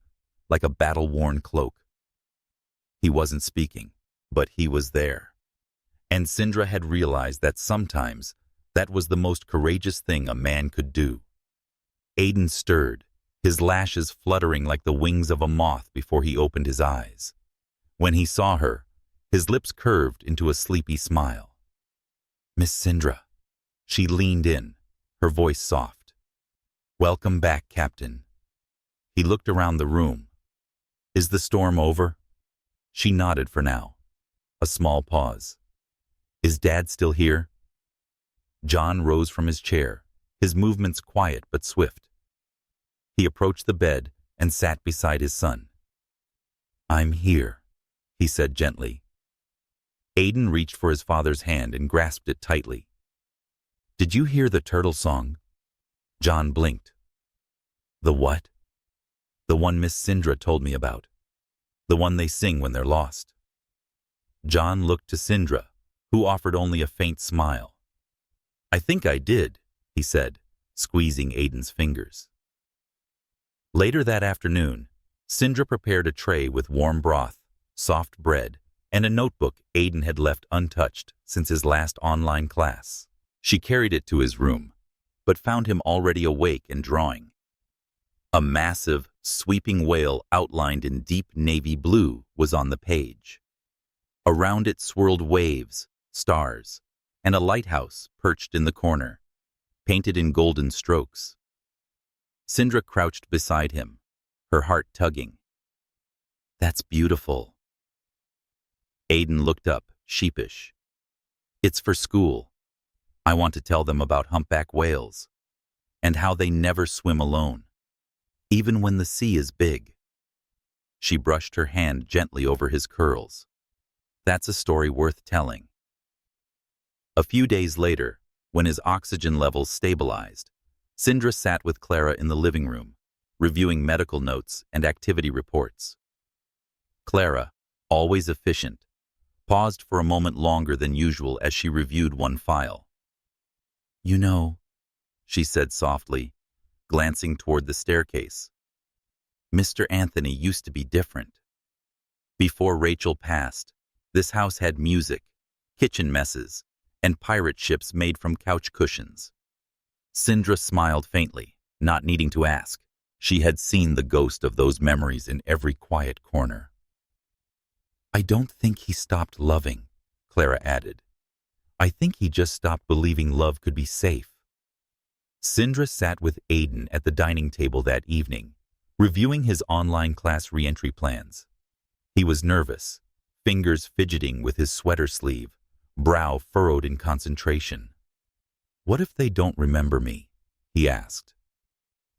like a battle-worn cloak. He wasn't speaking, but he was there. And Syndra had realized that sometimes that was the most courageous thing a man could do. Aiden stirred, his lashes fluttering like the wings of a moth before he opened his eyes. When he saw her, his lips curved into a sleepy smile. "Miss Syndra." She leaned in, her voice soft. "Welcome back, Captain." He looked around the room. "Is the storm over?" She nodded for now. A small pause. "Is Dad still here?" John rose from his chair, his movements quiet but swift. He approached the bed and sat beside his son. "I'm here," he said gently. Aiden reached for his father's hand and grasped it tightly. "Did you hear the turtle song?" John blinked. "The what?" "The one Miss Syndra told me about. The one they sing when they're lost." John looked to Syndra, who offered only a faint smile. "I think I did," he said, squeezing Aiden's fingers. Later that afternoon, Syndra prepared a tray with warm broth, soft bread, and a notebook Aiden had left untouched since his last online class. She carried it to his room, but found him already awake and drawing. A massive, sweeping whale outlined in deep navy blue was on the page. Around it swirled waves, stars, and a lighthouse perched in the corner, painted in golden strokes. Syndra crouched beside him, her heart tugging. "That's beautiful." Aiden looked up, sheepish. "It's for school. I want to tell them about humpback whales, and how they never swim alone, even when the sea is big." She brushed her hand gently over his curls. "That's a story worth telling." A few days later, when his oxygen levels stabilized, Syndra sat with Clara in the living room, reviewing medical notes and activity reports. Clara, always efficient, paused for a moment longer than usual as she reviewed one file. "You know," she said softly, glancing toward the staircase, "Mr. Anthony used to be different. Before Rachel passed, this house had music, kitchen messes, and pirate ships made from couch cushions." Syndra smiled faintly, not needing to ask. She had seen the ghost of those memories in every quiet corner. "I don't think he stopped loving," Clara added. "I think he just stopped believing love could be safe." Syndra sat with Aiden at the dining table that evening, reviewing his online class re-entry plans. He was nervous, fingers fidgeting with his sweater sleeve, brow furrowed in concentration. "What if they don't remember me?" he asked.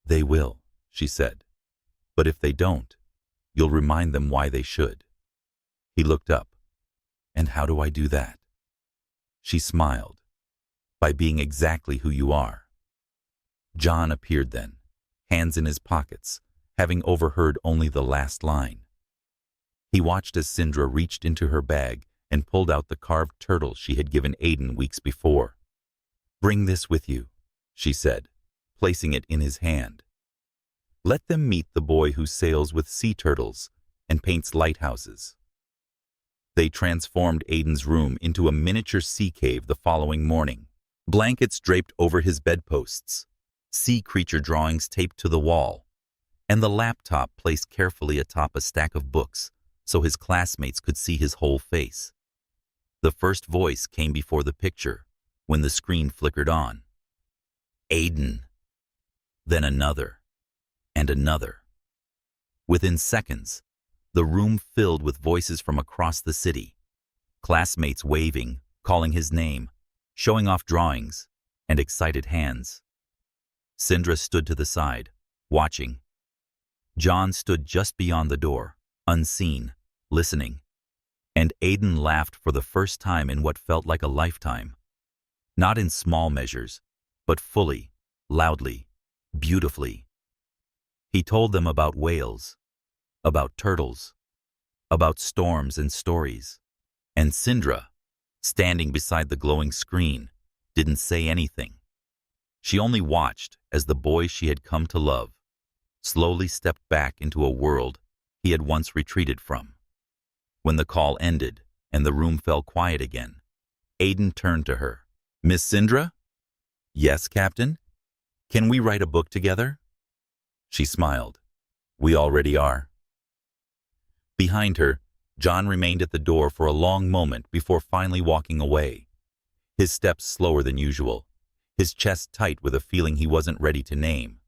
"They will," she said. "But if they don't, you'll remind them why they should." He looked up. "And how do I do that?" She smiled. "By being exactly who you are." John appeared then, hands in his pockets, having overheard only the last line. He watched as Syndra reached into her bag and pulled out the carved turtle she had given Aiden weeks before. "Bring this with you," she said, placing it in his hand. "Let them meet the boy who sails with sea turtles and paints lighthouses." They transformed Aiden's room into a miniature sea cave the following morning. Blankets draped over his bedposts, sea creature drawings taped to the wall, and the laptop placed carefully atop a stack of books so his classmates could see his whole face. The first voice came before the picture when the screen flickered on. "Aiden." Then another, and another. Within seconds, the room filled with voices from across the city, classmates waving, calling his name, showing off drawings, and excited hands. Syndra stood to the side, watching. John stood just beyond the door, unseen, listening. And Aiden laughed for the first time in what felt like a lifetime. Not in small measures, but fully, loudly, beautifully. He told them about whales, about turtles, about storms and stories. And Syndra, standing beside the glowing screen, didn't say anything. She only watched as the boy she had come to love slowly stepped back into a world he had once retreated from. When the call ended and the room fell quiet again, Aiden turned to her. "Miss Syndra?" "Yes, Captain? Can we write a book together?" She smiled. "We already are." Behind her, John remained at the door for a long moment before finally walking away. His steps slower than usual, his chest tight with a feeling he wasn't ready to name.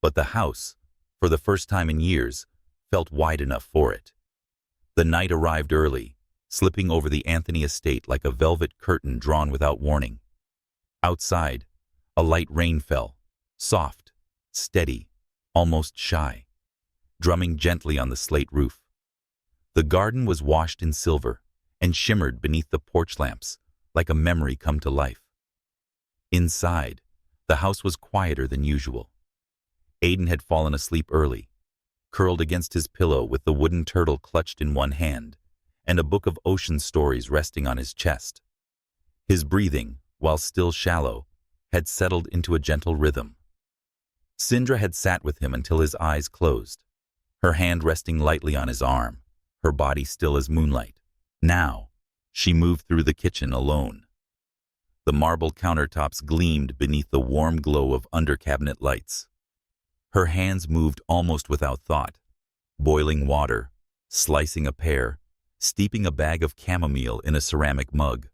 But the house, for the first time in years, felt wide enough for it. The night arrived early, slipping over the Anthony estate like a velvet curtain drawn without warning. Outside, a light rain fell, soft, steady, almost shy, drumming gently on the slate roof. The garden was washed in silver and shimmered beneath the porch lamps like a memory come to life. Inside, the house was quieter than usual. Aiden had fallen asleep early, curled against his pillow with the wooden turtle clutched in one hand and a book of ocean stories resting on his chest. His breathing, while still shallow, had settled into a gentle rhythm. Syndra had sat with him until his eyes closed, her hand resting lightly on his arm, her body still as moonlight. Now, she moved through the kitchen alone. The marble countertops gleamed beneath the warm glow of under-cabinet lights. Her hands moved almost without thought, boiling water, slicing a pear, steeping a bag of chamomile in a ceramic mug.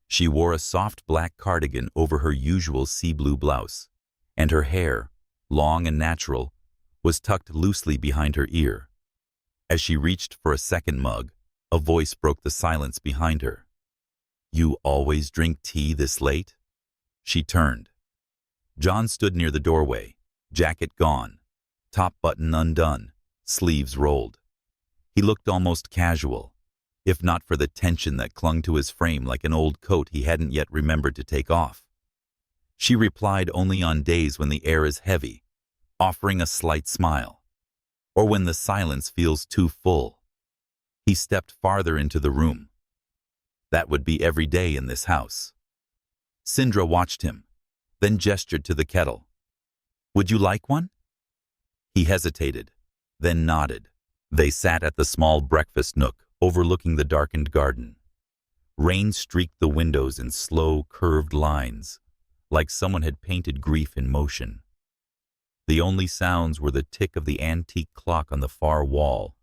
She wore a soft black cardigan over her usual sea blue blouse, and her hair, long and natural, was tucked loosely behind her ear. As she reached for a second mug, a voice broke the silence behind her. "You always drink tea this late?" She turned. John stood near the doorway, jacket gone, top button undone, sleeves rolled. He looked almost casual, if not for the tension that clung to his frame like an old coat he hadn't yet remembered to take off. She replied only on days when the air is heavy, offering a slight smile, or when the silence feels too full. He stepped farther into the room. That would be every day in this house. Syndra watched him, then gestured to the kettle. "Would you like one?" He hesitated, then nodded. They sat at the small breakfast nook overlooking the darkened garden. Rain streaked the windows in slow, curved lines, like someone had painted grief in motion. The only sounds were the tick of the antique clock on the far wall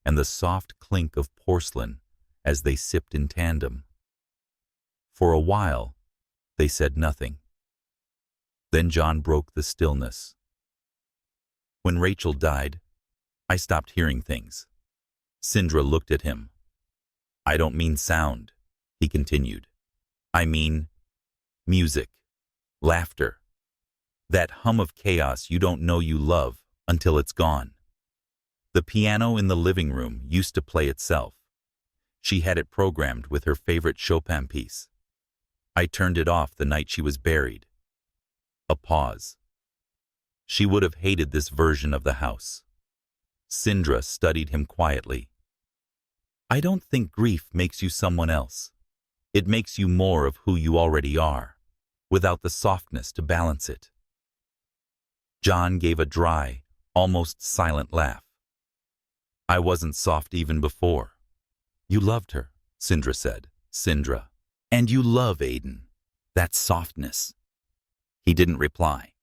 and the soft clink of porcelain as they sipped in tandem. For a while, they said nothing. Then John broke the stillness. "When Rachel died, I stopped hearing things." Syndra looked at him. "I don't mean sound," he continued. "I mean music, laughter, that hum of chaos you don't know you love until it's gone. The piano in the living room used to play itself. She had it programmed with her favorite Chopin piece. I turned it off the night she was buried." A pause. She would have hated this version of the house. Syndra studied him quietly. "I don't think grief makes you someone else. It makes you more of who you already are, without the softness to balance it." John gave a dry, almost silent laugh. "I wasn't soft even before." "You loved her," Syndra said. "Syndra. And you love Aiden. That softness." He didn't reply.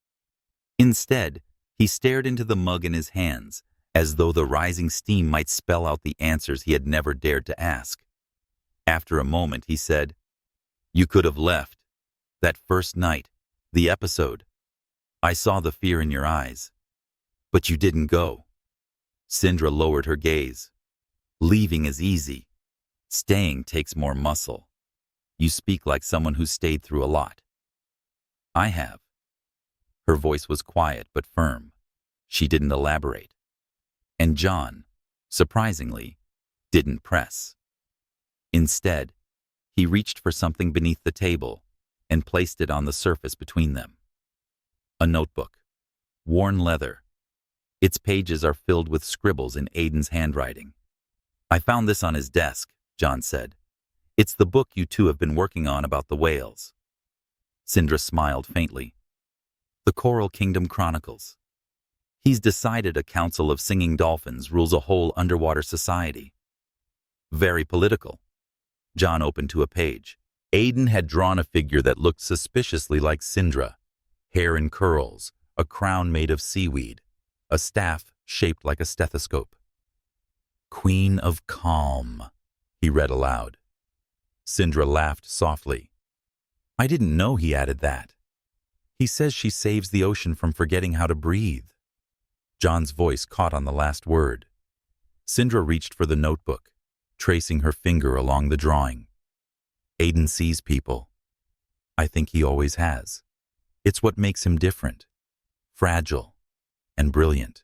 Instead, he stared into the mug in his hands, as though the rising steam might spell out the answers he had never dared to ask. After a moment, he said, "You could have left. That first night, the episode. I saw the fear in your eyes. But you didn't go." Syndra lowered her gaze. "Leaving is easy. Staying takes more muscle. You speak like someone who's stayed through a lot." "I have." Her voice was quiet but firm. She didn't elaborate. And John, surprisingly, didn't press. Instead, he reached for something beneath the table and placed it on the surface between them. A notebook, worn leather. Its pages are filled with scribbles in Aiden's handwriting. "I found this on his desk," John said. "It's the book you two have been working on about the whales." Syndra smiled faintly. "The Coral Kingdom Chronicles. He's decided a council of singing dolphins rules a whole underwater society." Very political. John opened to a page. Aiden had drawn a figure that looked suspiciously like Syndra. Hair in curls, a crown made of seaweed, a staff shaped like a stethoscope. Queen of Calm, he read aloud. Syndra laughed softly. I didn't know he added that. He says she saves the ocean from forgetting how to breathe. John's voice caught on the last word. Syndra reached for the notebook, tracing her finger along the drawing. Aiden sees people. I think he always has. It's what makes him different, fragile, and brilliant.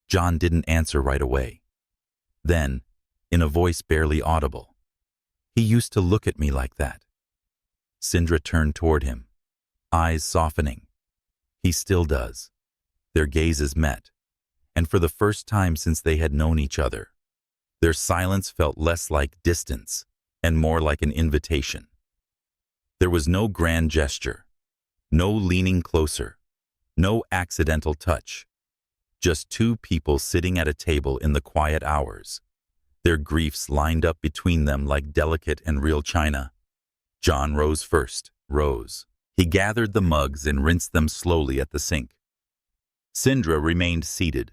John didn't answer right away. Then, in a voice barely audible, he used to look at me like that. Syndra turned toward him, eyes softening. He still does. Their gazes met, and for the first time since they had known each other, their silence felt less like distance and more like an invitation. There was no grand gesture, no leaning closer, no accidental touch. Just two people sitting at a table in the quiet hours, their griefs lined up between them like delicate and real china. John rose first, rose. He gathered the mugs and rinsed them slowly at the sink. Syndra remained seated,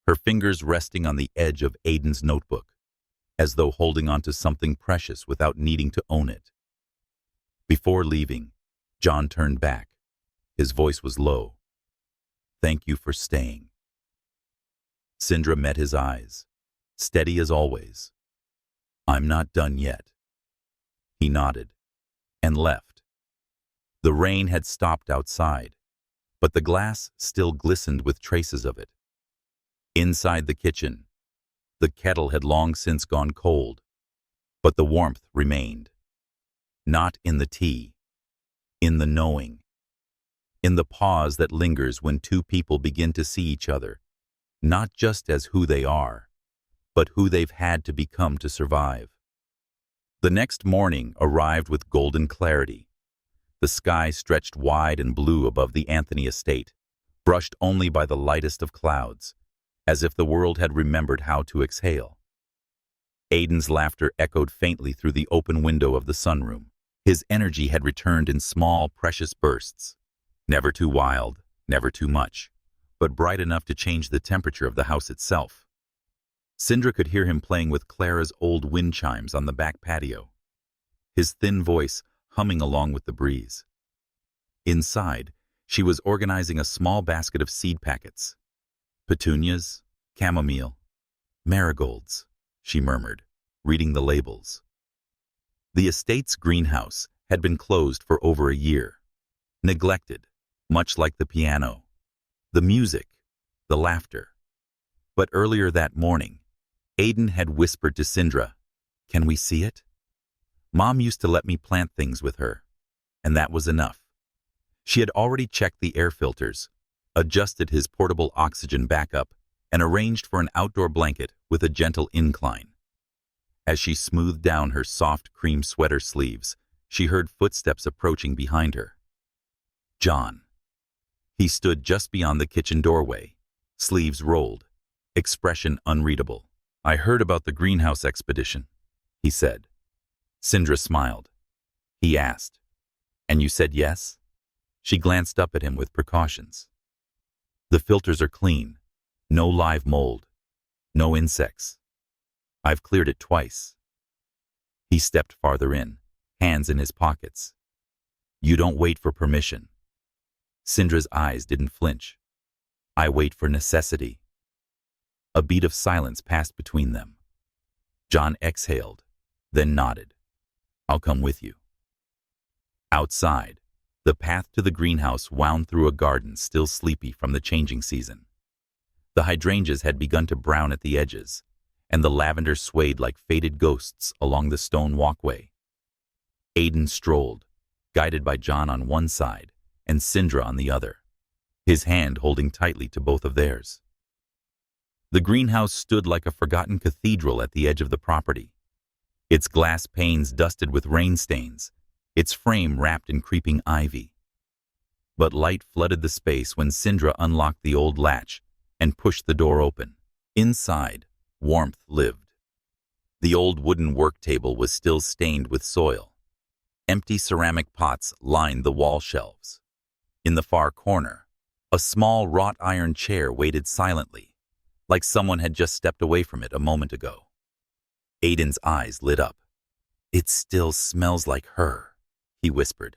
her fingers resting on the edge of Aiden's notebook, as though holding onto something precious without needing to own it. Before leaving, John turned back. His voice was low. Thank you for staying. Syndra met his eyes, steady as always. I'm not done yet. He nodded and left. The rain had stopped outside, but the glass still glistened with traces of it. Inside the kitchen, the kettle had long since gone cold, but the warmth remained. Not in the tea, in the knowing, in the pause that lingers when two people begin to see each other, not just as who they are, but who they've had to become to survive. The next morning arrived with golden clarity. The sky stretched wide and blue above the Anthony estate, brushed only by the lightest of clouds, as if the world had remembered how to exhale. Aiden's laughter echoed faintly through the open window of the sunroom. His energy had returned in small, precious bursts. Never too wild, never too much, but bright enough to change the temperature of the house itself. Syndra could hear him playing with Clara's old wind chimes on the back patio, his thin voice humming along with the breeze. Inside, she was organizing a small basket of seed packets. Petunias, chamomile, marigolds, she murmured, reading the labels. The estate's greenhouse had been closed for over a year, neglected, much like the piano, the music, the laughter. But earlier that morning, Aiden had whispered to Syndra, "Can we see it?" Mom used to let me plant things with her, and that was enough. She had already checked the air filters, adjusted his portable oxygen backup, and arranged for an outdoor blanket with a gentle incline. As she smoothed down her soft cream sweater sleeves, she heard footsteps approaching behind her. John. He stood just beyond the kitchen doorway, sleeves rolled, expression unreadable. I heard about the greenhouse expedition, he said. Syndra smiled. He asked, "And you said yes?" She glanced up at him with precautions. "The filters are clean. No live mold. No insects. I've cleared it twice." He stepped farther in, hands in his pockets. "You don't wait for permission." Syndra's eyes didn't flinch. "I wait for necessity." A beat of silence passed between them. John exhaled, then nodded. "I'll come with you." Outside, the path to the greenhouse wound through a garden still sleepy from the changing season. The hydrangeas had begun to brown at the edges, and the lavender swayed like faded ghosts along the stone walkway. Aiden strolled, guided by John on one side and Syndra on the other, his hand holding tightly to both of theirs. The greenhouse stood like a forgotten cathedral at the edge of the property, its glass panes dusted with rain stains, its frame wrapped in creeping ivy. But light flooded the space when Syndra unlocked the old latch and pushed the door open. Inside, warmth lived. The old wooden work table was still stained with soil. Empty ceramic pots lined the wall shelves. In the far corner, a small wrought iron chair waited silently, like someone had just stepped away from it a moment ago. Aiden's eyes lit up. "It still smells like her," he whispered.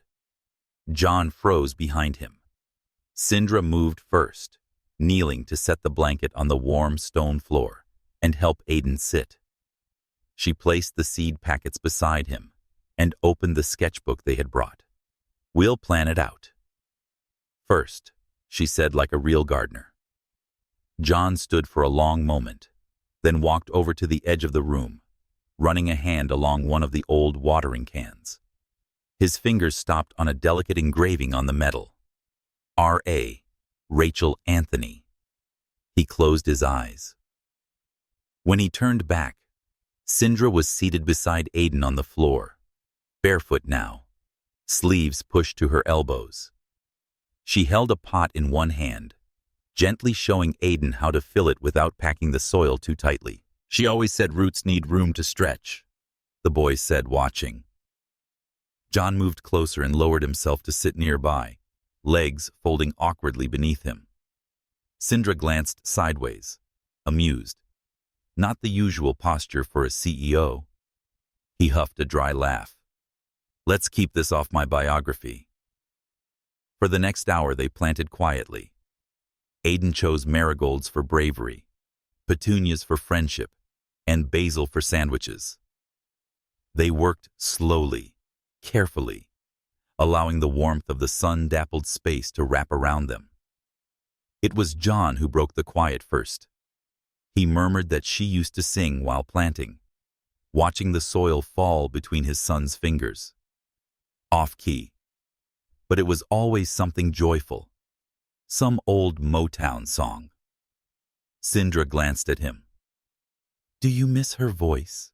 John froze behind him. Syndra moved first, kneeling to set the blanket on the warm stone floor and help Aiden sit. She placed the seed packets beside him and opened the sketchbook they had brought. "We'll plan it out first," she said like a real gardener. John stood for a long moment, then walked over to the edge of the room, running a hand along one of the old watering cans. His fingers stopped on a delicate engraving on the metal. R.A. Rachel Anthony. He closed his eyes. When he turned back, Syndra was seated beside Aiden on the floor, barefoot now, sleeves pushed to her elbows. She held a pot in one hand, gently showing Aiden how to fill it without packing the soil too tightly. "She always said roots need room to stretch," the boy said, watching. John moved closer and lowered himself to sit nearby, legs folding awkwardly beneath him. Syndra glanced sideways, amused. Not the usual posture for a CEO. He huffed a dry laugh. "Let's keep this off my biography." For the next hour they planted quietly. Aiden chose marigolds for bravery, petunias for friendship, and basil for sandwiches. They worked slowly, carefully, allowing the warmth of the sun-dappled space to wrap around them. It was John who broke the quiet first. He murmured that she used to sing while planting, watching the soil fall between his son's fingers. Off-key. But it was always something joyful, some old Motown song. Syndra glanced at him. "Do you miss her voice?"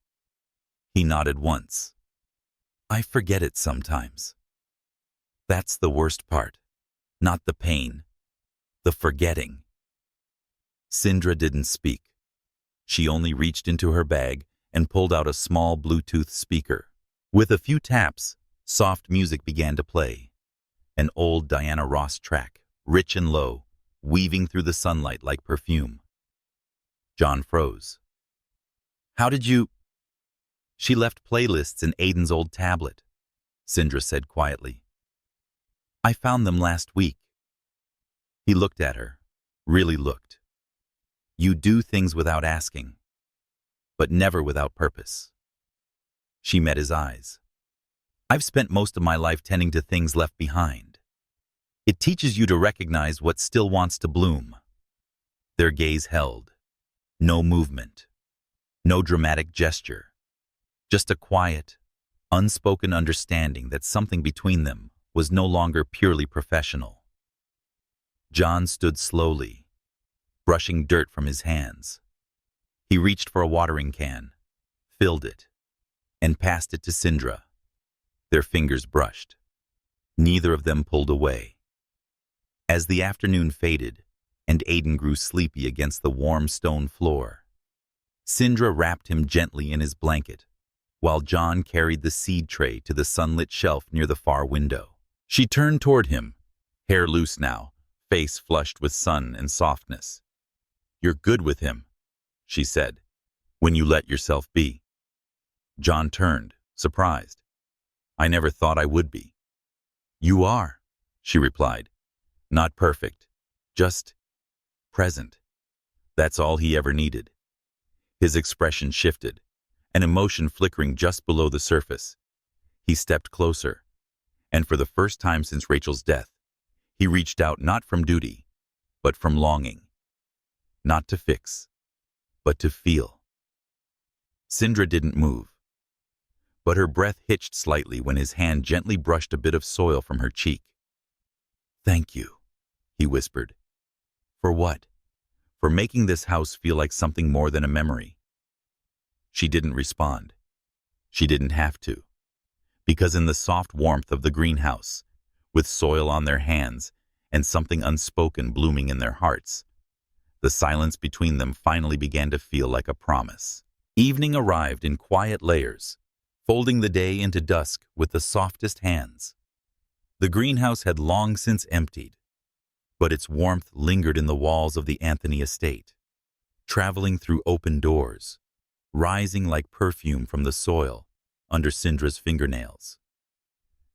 He nodded once. "I forget it sometimes." That's the worst part, not the pain, the forgetting. Syndra didn't speak. She only reached into her bag and pulled out a small Bluetooth speaker. With a few taps, soft music began to play. An old Diana Ross track, rich and low, weaving through the sunlight like perfume. John froze. "How did you—" "She left playlists in Aiden's old tablet," Syndra said quietly. "I found them last week." He looked at her, really looked. "You do things without asking, but never without purpose." She met his eyes. "I've spent most of my life tending to things left behind. It teaches you to recognize what still wants to bloom." Their gaze held. No movement. No dramatic gesture. Just a quiet, unspoken understanding that something between them was no longer purely professional. John stood slowly, brushing dirt from his hands. He reached for a watering can, filled it, and passed it to Syndra. Their fingers brushed. Neither of them pulled away. As the afternoon faded and Aiden grew sleepy against the warm stone floor, Syndra wrapped him gently in his blanket, while John carried the seed tray to the sunlit shelf near the far window. She turned toward him, hair loose now, face flushed with sun and softness. "You're good with him," she said, "when you let yourself be." John turned, surprised. "I never thought I would be." "You are," she replied. "Not perfect, just present." That's all he ever needed. His expression shifted, an emotion flickering just below the surface. He stepped closer, and for the first time since Rachel's death, he reached out not from duty, but from longing. Not to fix, but to feel. Syndra didn't move, but her breath hitched slightly when his hand gently brushed a bit of soil from her cheek. "Thank you," he whispered. "For what?" "For making this house feel like something more than a memory." She didn't respond. She didn't have to. Because in the soft warmth of the greenhouse, with soil on their hands and something unspoken blooming in their hearts, the silence between them finally began to feel like a promise. Evening arrived in quiet layers, folding the day into dusk with the softest hands. The greenhouse had long since emptied, but its warmth lingered in the walls of the Anthony estate, traveling through open doors, rising like perfume from the soil under Syndra's fingernails.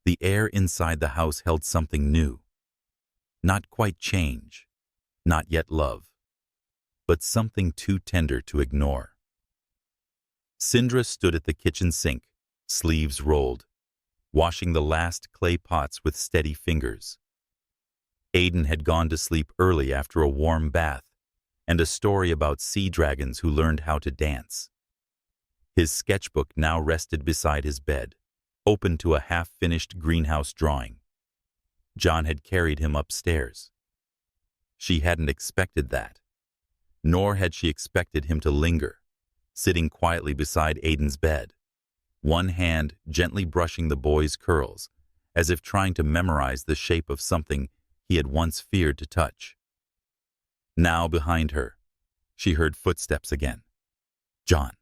The air inside the house held something new. Not quite change, not yet love, but something too tender to ignore. Syndra stood at the kitchen sink, sleeves rolled, washing the last clay pots with steady fingers. Aiden had gone to sleep early after a warm bath and a story about sea dragons who learned how to dance. His sketchbook now rested beside his bed, open to a half-finished greenhouse drawing. John had carried him upstairs. She hadn't expected that, nor had she expected him to linger, sitting quietly beside Aiden's bed, one hand gently brushing the boy's curls, as if trying to memorize the shape of something he had once feared to touch. Now behind her, she heard footsteps again. John.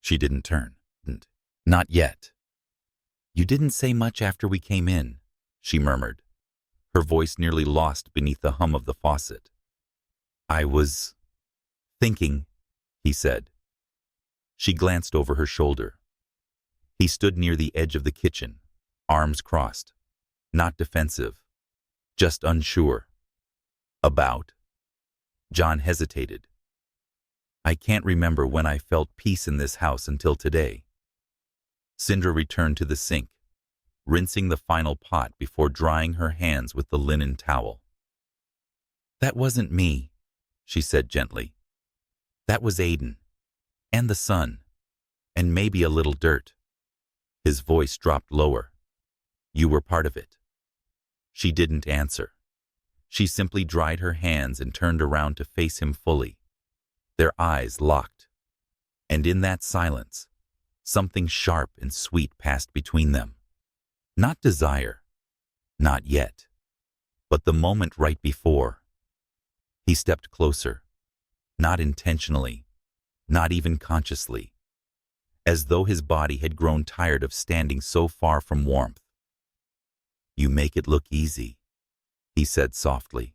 She didn't turn. Not yet. You didn't say much after we came in, she murmured, her voice nearly lost beneath the hum of the faucet. I was thinking, he said. She glanced over her shoulder. He stood near the edge of the kitchen, arms crossed, not defensive, just unsure. About? John hesitated. I can't remember when I felt peace in this house until today. Syndra returned to the sink, rinsing the final pot before drying her hands with the linen towel. That wasn't me, she said gently. That was Aiden, and the sun, and maybe a little dirt. His voice dropped lower. You were part of it. She didn't answer. She simply dried her hands and turned around to face him fully. Their eyes locked. And in that silence, something sharp and sweet passed between them. Not desire, not yet, but the moment right before. He stepped closer, not intentionally, not even consciously, as though his body had grown tired of standing so far from warmth. You make it look easy, he said softly.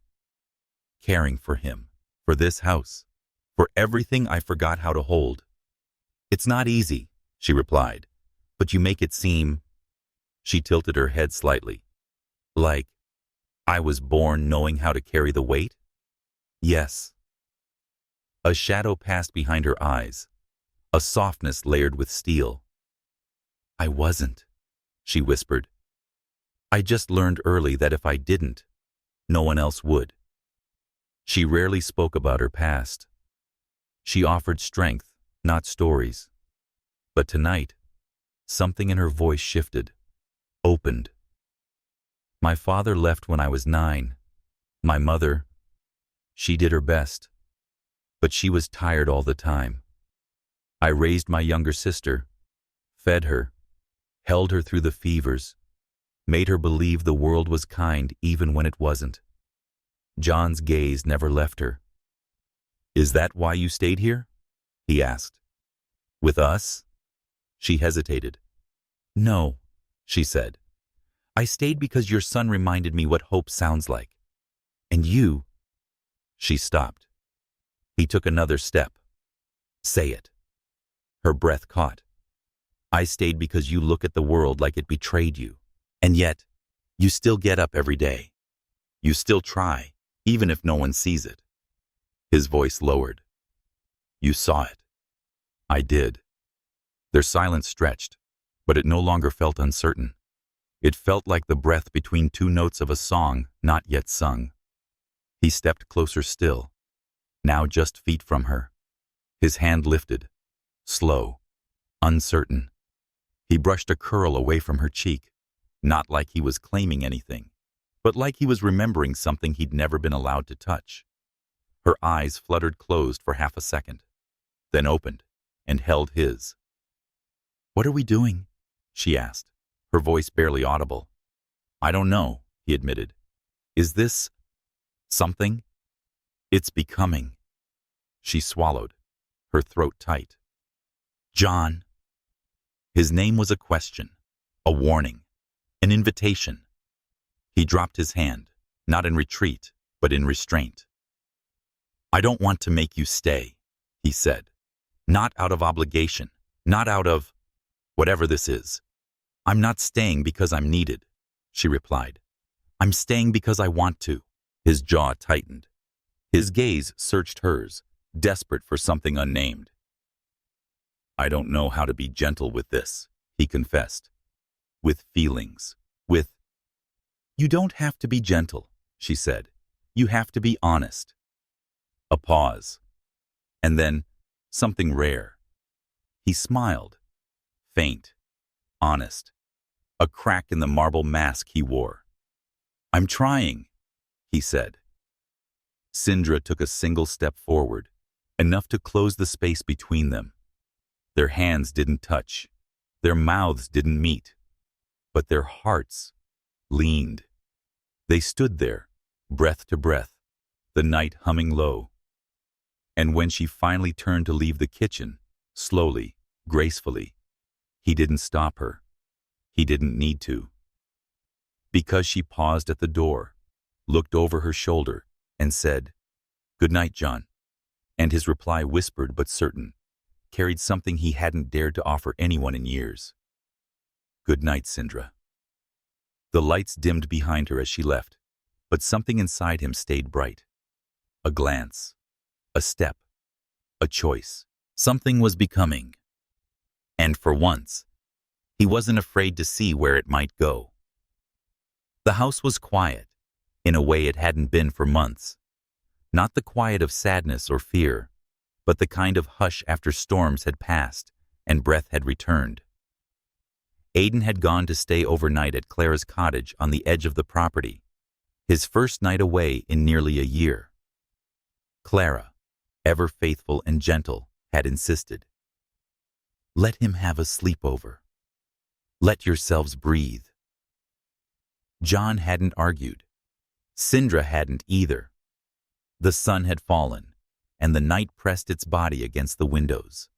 Caring for him, for this house, for everything I forgot how to hold. It's not easy, she replied, but you make it seem. She tilted her head slightly. Like, I was born knowing how to carry the weight? Yes. A shadow passed behind her eyes, a softness layered with steel. I wasn't, she whispered. I just learned early that if I didn't, no one else would. She rarely spoke about her past. She offered strength, not stories. But tonight, something in her voice shifted, opened. My father left when I was 9. My mother, she did her best, but she was tired all the time. I raised my younger sister, fed her, held her through the fevers, made her believe the world was kind even when it wasn't. John's gaze never left her. Is that why you stayed here? He asked. With us? She hesitated. No, she said. I stayed because your son reminded me what hope sounds like. And you. She stopped. He took another step. Say it. Her breath caught. I stayed because you look at the world like it betrayed you. And yet, you still get up every day. You still try, even if no one sees it. His voice lowered. You saw it. I did. Their silence stretched, but it no longer felt uncertain. It felt like the breath between two notes of a song not yet sung. He stepped closer still, now just feet from her. His hand lifted, slow, uncertain. He brushed a curl away from her cheek, not like he was claiming anything, but like he was remembering something he'd never been allowed to touch. Her eyes fluttered closed for half a second, then opened and held his. What are we doing? She asked, her voice barely audible. I don't know, he admitted. Is this something? It's becoming. She swallowed, her throat tight. John. His name was a question, a warning, an invitation. He dropped his hand, not in retreat, but in restraint. I don't want to make you stay, he said. Not out of obligation, not out of whatever this is. I'm not staying because I'm needed, she replied. I'm staying because I want to. His jaw tightened. His gaze searched hers, desperate for something unnamed. I don't know how to be gentle with this, he confessed. With feelings, with... You don't have to be gentle, she said. You have to be honest. A pause. And then, something rare. He smiled. Faint. Honest. A crack in the marble mask he wore. I'm trying, he said. Syndra took a single step forward, enough to close the space between them. Their hands didn't touch. Their mouths didn't meet. But their hearts leaned. They stood there, breath to breath, the night humming low. And when she finally turned to leave the kitchen, slowly, gracefully, he didn't stop her. He didn't need to. Because she paused at the door, looked over her shoulder, and said, "Good night, John." And his reply, whispered but certain, carried something he hadn't dared to offer anyone in years. Good night, Syndra. The lights dimmed behind her as she left, but something inside him stayed bright. A glance, a step, a choice. Something was becoming. And for once, he wasn't afraid to see where it might go. The house was quiet, in a way it hadn't been for months. Not the quiet of sadness or fear, but the kind of hush after storms had passed and breath had returned. Aiden had gone to stay overnight at Clara's cottage on the edge of the property, his first night away in nearly a year. Clara, ever faithful and gentle, had insisted. Let him have a sleepover. Let yourselves breathe. John hadn't argued. Syndra hadn't either. The sun had fallen, and the night pressed its body against the windows.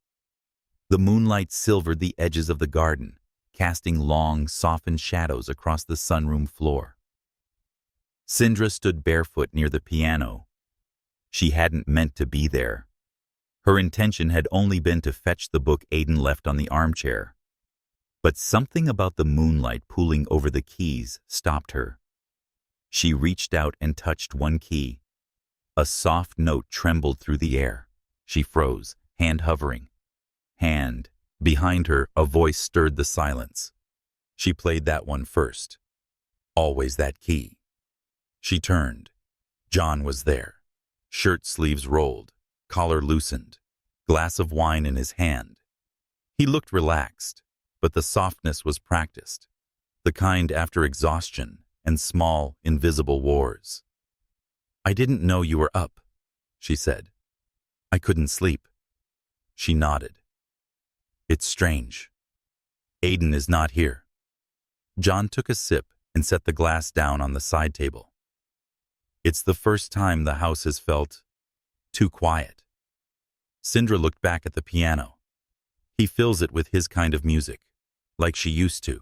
The moonlight silvered the edges of the garden, casting long, softened shadows across the sunroom floor. Syndra stood barefoot near the piano. She hadn't meant to be there. Her intention had only been to fetch the book Aiden left on the armchair. But something about the moonlight pooling over the keys stopped her. She reached out and touched one key. A soft note trembled through the air. She froze, hand hovering. Hand. Behind her, a voice stirred the silence. She played that one first. Always that key. She turned. John was there. Shirt sleeves rolled, collar loosened, glass of wine in his hand. He looked relaxed, but the softness was practiced, the kind after exhaustion and small, invisible wars. I didn't know you were up, she said. I couldn't sleep. She nodded. It's strange. Aiden is not here. John took a sip and set the glass down on the side table. It's the first time the house has felt too quiet. Syndra looked back at the piano. He fills it with his kind of music, like she used to.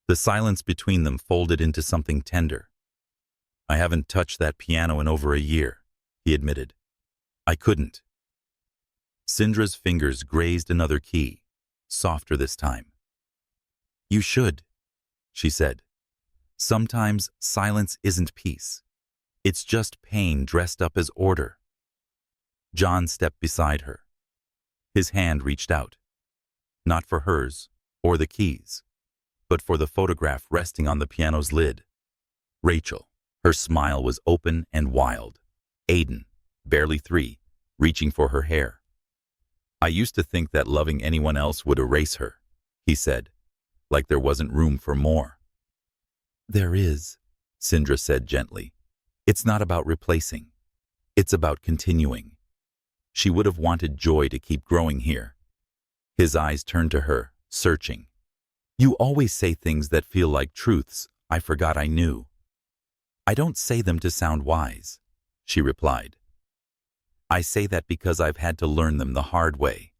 The silence between them folded into something tender. I haven't touched that piano in over a year, he admitted. I couldn't. Syndra's fingers grazed another key, softer this time. You should, she said. Sometimes silence isn't peace. It's just pain dressed up as order. John stepped beside her. His hand reached out, not for hers or the keys, but for the photograph resting on the piano's lid. Rachel, her smile was open and wild. Aiden, barely 3, reaching for her hair. I used to think that loving anyone else would erase her, he said, like there wasn't room for more. There is, Syndra said gently. It's not about replacing. It's about continuing. She would have wanted joy to keep growing here. His eyes turned to her, searching. You always say things that feel like truths I forgot I knew. I don't say them to sound wise, she replied. I say that because I've had to learn them the hard way.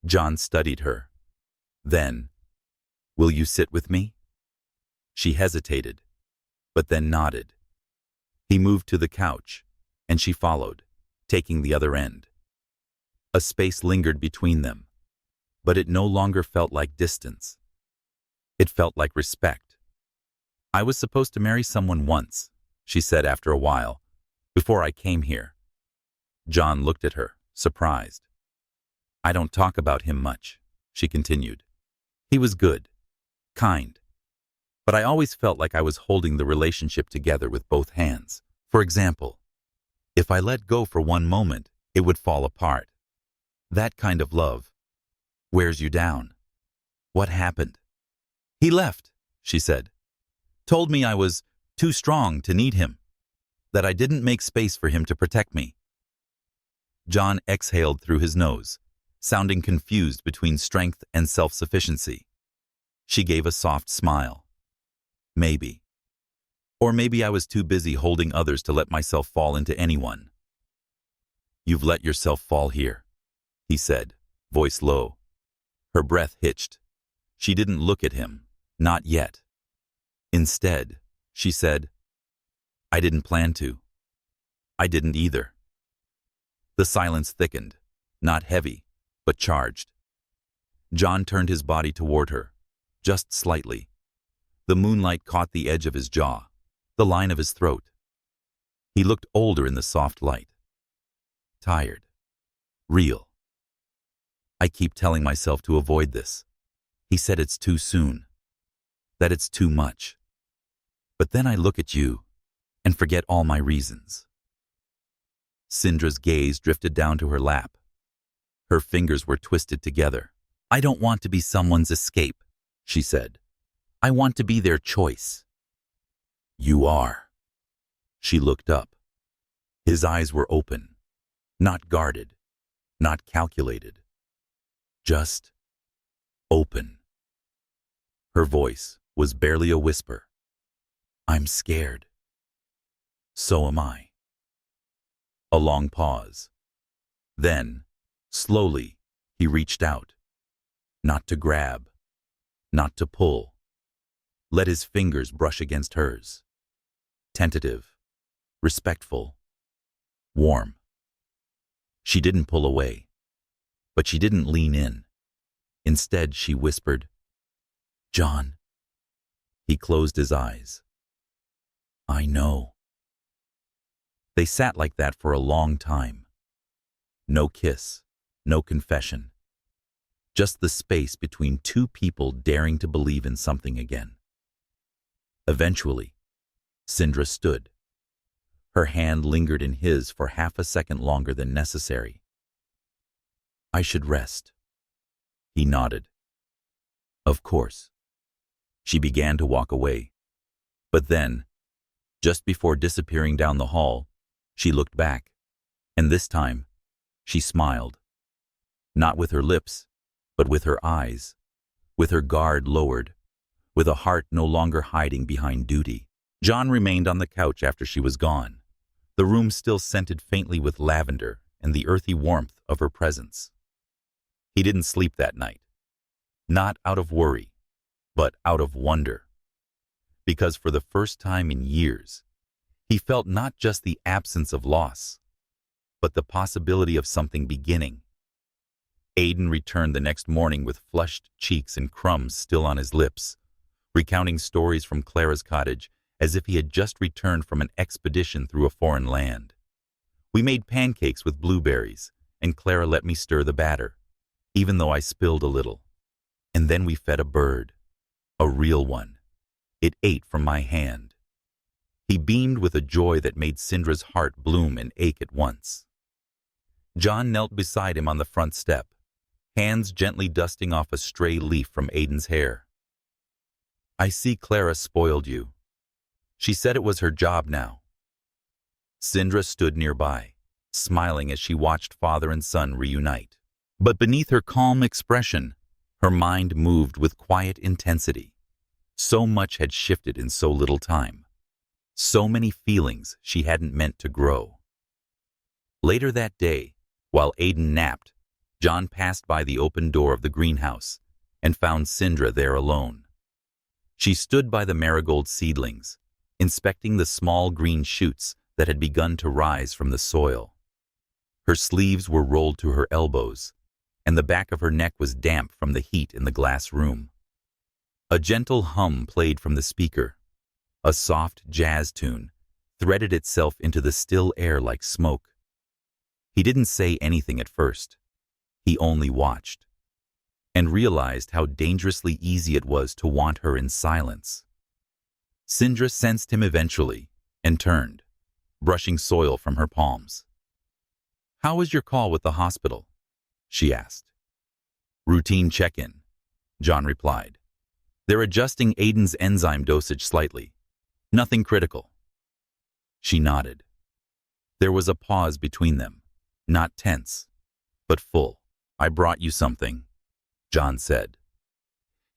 John studied her. Then, "Will you sit with me?" She hesitated, but then nodded. He moved to the couch, and she followed, taking the other end. A space lingered between them, but it no longer felt like distance. It felt like respect. "I was supposed to marry someone once," she said after a while, "before I came here." John looked at her, surprised. "I don't talk about him much," she continued. "He was good, kind. But I always felt like I was holding the relationship together with both hands. For example, if I let go for one moment, it would fall apart. That kind of love wears you down." "What happened?" "He left," she said. "Told me I was too strong to need him, that I didn't make space for him to protect me." John exhaled through his nose, sounding confused between strength and self-sufficiency. She gave a soft smile. "Maybe. Or maybe I was too busy holding others to let myself fall into anyone." "You've let yourself fall here," he said, voice low. Her breath hitched. She didn't look at him, not yet. Instead, she said, "I didn't plan to." "I didn't either." The silence thickened, not heavy, but charged. John turned his body toward her, just slightly. The moonlight caught the edge of his jaw, the line of his throat. He looked older in the soft light. Tired. Real. "I keep telling myself to avoid this." He said it's too soon. That it's too much. But then I look at you and forget all my reasons. Syndra's gaze drifted down to her lap. Her fingers were twisted together. "I don't want to be someone's escape," she said. "I want to be their choice." "You are." She looked up. His eyes were open, not guarded, not calculated. Just open. Her voice was barely a whisper. "I'm scared." "So am I." A long pause. Then, slowly, he reached out. Not to grab, not to pull. Let his fingers brush against hers. Tentative, respectful, warm. She didn't pull away, but she didn't lean in. Instead, she whispered, "John." He closed his eyes. "I know." They sat like that for a long time. No kiss, no confession. Just the space between two people daring to believe in something again. Eventually, Syndra stood. Her hand lingered in his for half a second longer than necessary. "I should rest." He nodded. "Of course." She began to walk away. But then, just before disappearing down the hall, she looked back, and this time, she smiled. Not with her lips, but with her eyes, with her guard lowered, with a heart no longer hiding behind duty. John remained on the couch after she was gone, the room still scented faintly with lavender and the earthy warmth of her presence. He didn't sleep that night, not out of worry, but out of wonder. Because for the first time in years, he felt not just the absence of loss, but the possibility of something beginning. Aiden returned the next morning with flushed cheeks and crumbs still on his lips, recounting stories from Clara's cottage as if he had just returned from an expedition through a foreign land. "We made pancakes with blueberries, and Clara let me stir the batter, even though I spilled a little. And then we fed a bird, a real one. It ate from my hand." He beamed with a joy that made Syndra's heart bloom and ache at once. John knelt beside him on the front step, hands gently dusting off a stray leaf from Aiden's hair. "I see Clara spoiled you. She said it was her job now." Syndra stood nearby, smiling as she watched father and son reunite. But beneath her calm expression, her mind moved with quiet intensity. So much had shifted in so little time. So many feelings she hadn't meant to grow. Later that day, while Aiden napped, John passed by the open door of the greenhouse and found Syndra there alone. She stood by the marigold seedlings, inspecting the small green shoots that had begun to rise from the soil. Her sleeves were rolled to her elbows, and the back of her neck was damp from the heat in the glass room. A gentle hum played from the speaker. A soft jazz tune threaded itself into the still air like smoke. He didn't say anything at first. He only watched, and realized how dangerously easy it was to want her in silence. Syndra sensed him eventually and turned, brushing soil from her palms. "How was your call with the hospital?" she asked. "Routine check-in," John replied. "They're adjusting Aiden's enzyme dosage slightly. Nothing critical." She nodded. There was a pause between them, not tense, but full. "I brought you something," John said.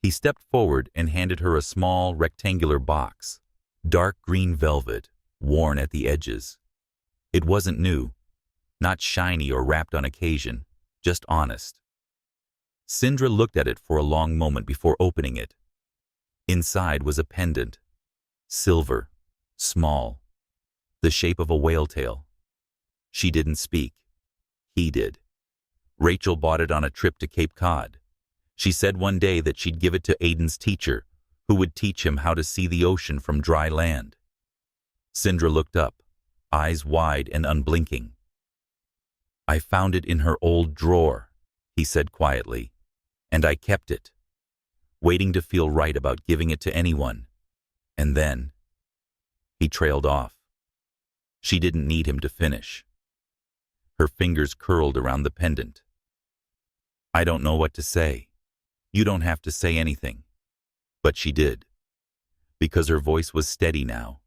He stepped forward and handed her a small, rectangular box, dark green velvet, worn at the edges. It wasn't new, not shiny or wrapped on occasion, just honest. Syndra looked at it for a long moment before opening it. Inside was a pendant, silver, small, the shape of a whale tail. She didn't speak. He did. Rachel bought it on a trip to Cape Cod. She said one day that she'd give it to Aiden's teacher, who would teach him how to see the ocean from dry land. Syndra looked up, eyes wide and unblinking. "I found it in her old drawer," he said quietly, "and I kept it, waiting to feel right about giving it to anyone. And then—" He trailed off. She didn't need him to finish. Her fingers curled around the pendant. "I don't know what to say. You don't have to say anything." But she did, because her voice was steady now,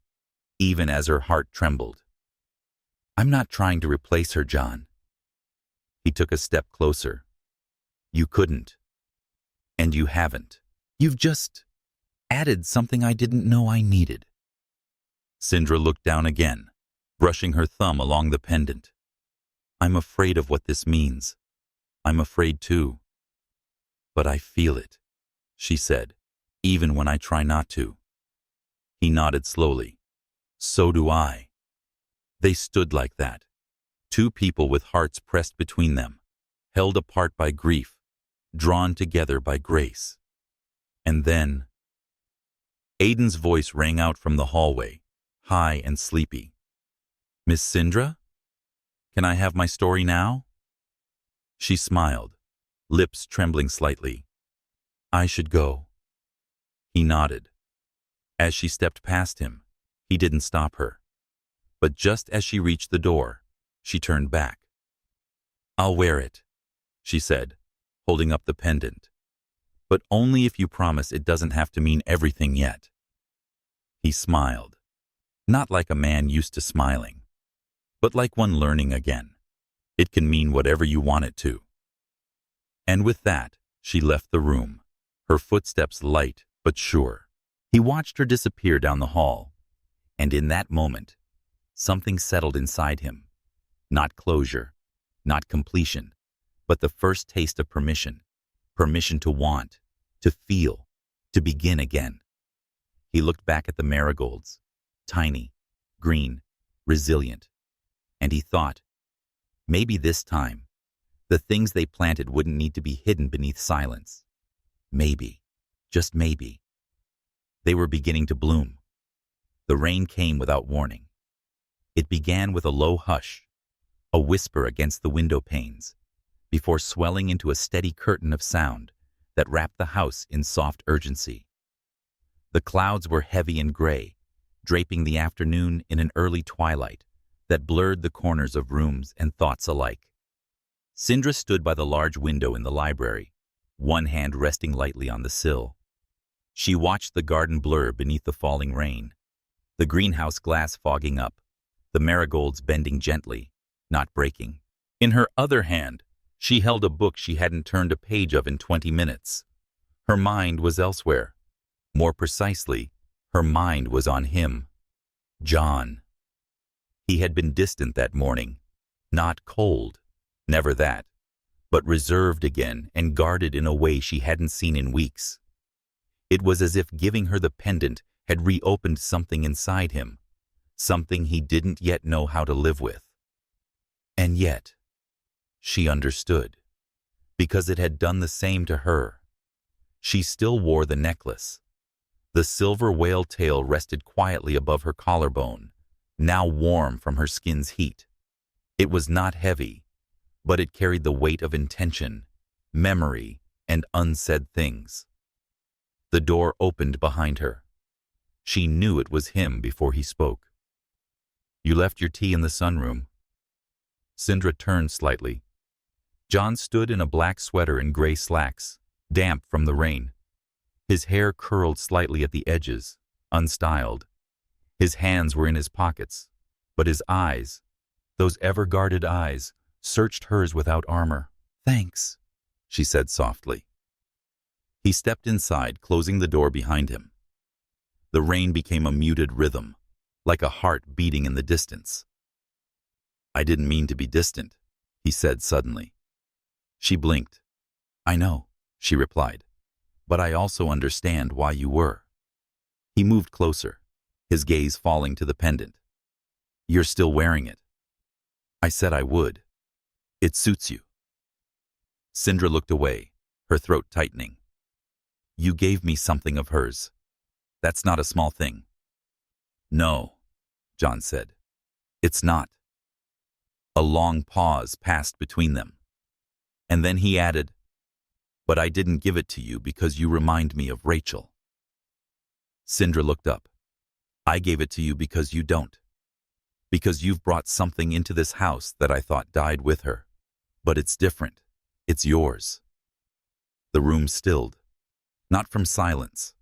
even as her heart trembled. "I'm not trying to replace her, John." He took a step closer. "You couldn't. And you haven't. You've just added something I didn't know I needed." Syndra looked down again, brushing her thumb along the pendant. "I'm afraid of what this means. I'm afraid too. But I feel it," she said, "even when I try not to." He nodded slowly. "So do I." They stood like that, two people with hearts pressed between them, held apart by grief, drawn together by grace. And then Aiden's voice rang out from the hallway, high and sleepy. "Miss Syndra? Can I have my story now?" She smiled, lips trembling slightly. "I should go." He nodded. As she stepped past him, he didn't stop her. But just as she reached the door, she turned back. "I'll wear it," she said, holding up the pendant. "But only if you promise it doesn't have to mean everything yet." He smiled, not like a man used to smiling, but like one learning again. It can mean whatever you want it to. And with that, she left the room, her footsteps light but sure. He watched her disappear down the hall, and in that moment, something settled inside him. Not closure, not completion, but the first taste of permission. Permission to want, to feel, to begin again. He looked back at the marigolds, tiny, green, resilient, and he thought, maybe this time, the things they planted wouldn't need to be hidden beneath silence. Maybe, just maybe. They were beginning to bloom. The rain came without warning. It began with a low hush, a whisper against the window panes, before swelling into a steady curtain of sound that wrapped the house in soft urgency. The clouds were heavy and gray, draping the afternoon in an early twilight that blurred the corners of rooms and thoughts alike. Syndra stood by the large window in the library, one hand resting lightly on the sill. She watched the garden blur beneath the falling rain, the greenhouse glass fogging up, the marigolds bending gently, not breaking. In her other hand, she held a book she hadn't turned a page of in 20 minutes. Her mind was elsewhere. More precisely, her mind was on him. John. He had been distant that morning. Not cold, never that, but reserved again and guarded in a way she hadn't seen in weeks. It was as if giving her the pendant had reopened something inside him, something he didn't yet know how to live with. And yet, she understood, because it had done the same to her. She still wore the necklace. The silver whale tail rested quietly above her collarbone, now warm from her skin's heat. It was not heavy, but it carried the weight of intention, memory, and unsaid things. The door opened behind her. She knew it was him before he spoke. "You left your tea in the sunroom." Syndra turned slightly. John stood in a black sweater and gray slacks, damp from the rain. His hair curled slightly at the edges, unstyled. His hands were in his pockets, but his eyes, those ever-guarded eyes, searched hers without armor. "Thanks," she said softly. He stepped inside, closing the door behind him. The rain became a muted rhythm, like a heart beating in the distance. "I didn't mean to be distant," he said suddenly. She blinked. "I know," she replied, "but I also understand why you were." He moved closer, his gaze falling to the pendant. "You're still wearing it." "I said I would. It suits you." Syndra looked away, her throat tightening. "You gave me something of hers. That's not a small thing." "No," John said. "It's not." A long pause passed between them. And then he added, "But I didn't give it to you because you remind me of Rachel." Syndra looked up. "I gave it to you because you don't. Because you've brought something into this house that I thought died with her. But it's different. It's yours." The room stilled, not from silence,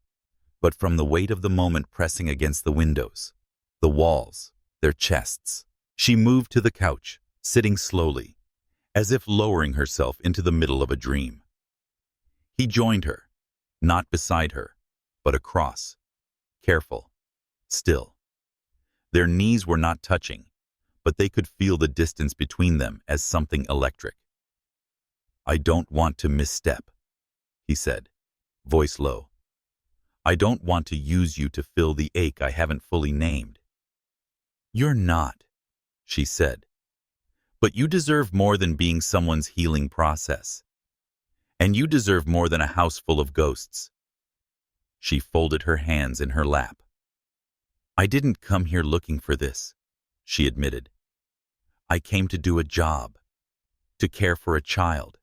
but from the weight of the moment pressing against the windows, the walls, their chests. She moved to the couch, sitting slowly, as if lowering herself into the middle of a dream. He joined her, not beside her, but across, careful, still. Their knees were not touching, but they could feel the distance between them as something electric. "I don't want to misstep," he said, voice low. "I don't want to use you to fill the ache I haven't fully named." "You're not," she said. "But you deserve more than being someone's healing process. And you deserve more than a house full of ghosts." She folded her hands in her lap. "I didn't come here looking for this," she admitted. "I came to do a job, to care for a child,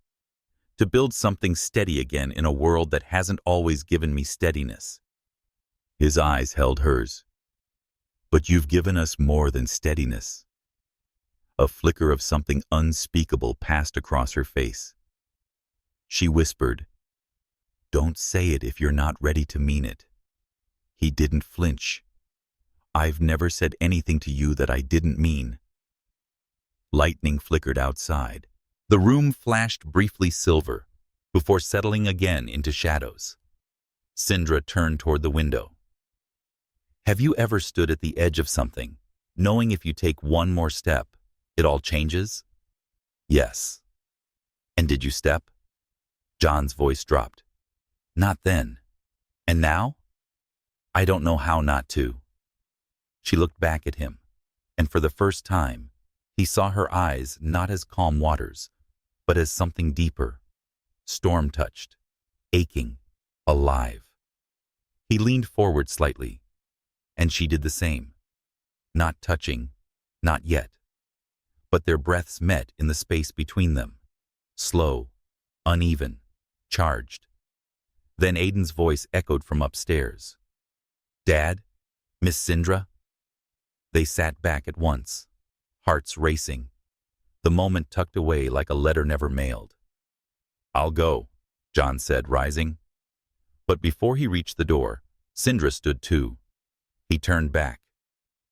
to build something steady again in a world that hasn't always given me steadiness." His eyes held hers. "But you've given us more than steadiness." A flicker of something unspeakable passed across her face. She whispered, "Don't say it if you're not ready to mean it." He didn't flinch. "I've never said anything to you that I didn't mean." Lightning flickered outside. The room flashed briefly silver, before settling again into shadows. Syndra turned toward the window. "Have you ever stood at the edge of something, knowing if you take one more step, it all changes?" "Yes." "And did you step?" John's voice dropped. "Not then. And now?" "I don't know how not to." She looked back at him, and for the first time, he saw her eyes not as calm waters, but as something deeper, storm-touched, aching, alive. He leaned forward slightly, and she did the same. Not touching, not yet. But their breaths met in the space between them, slow, uneven, charged. Then Aiden's voice echoed from upstairs. "Dad? Miss Syndra?" They sat back at once, hearts racing, the moment tucked away like a letter never mailed. "I'll go," John said, rising. But before he reached the door, Syndra stood too. He turned back.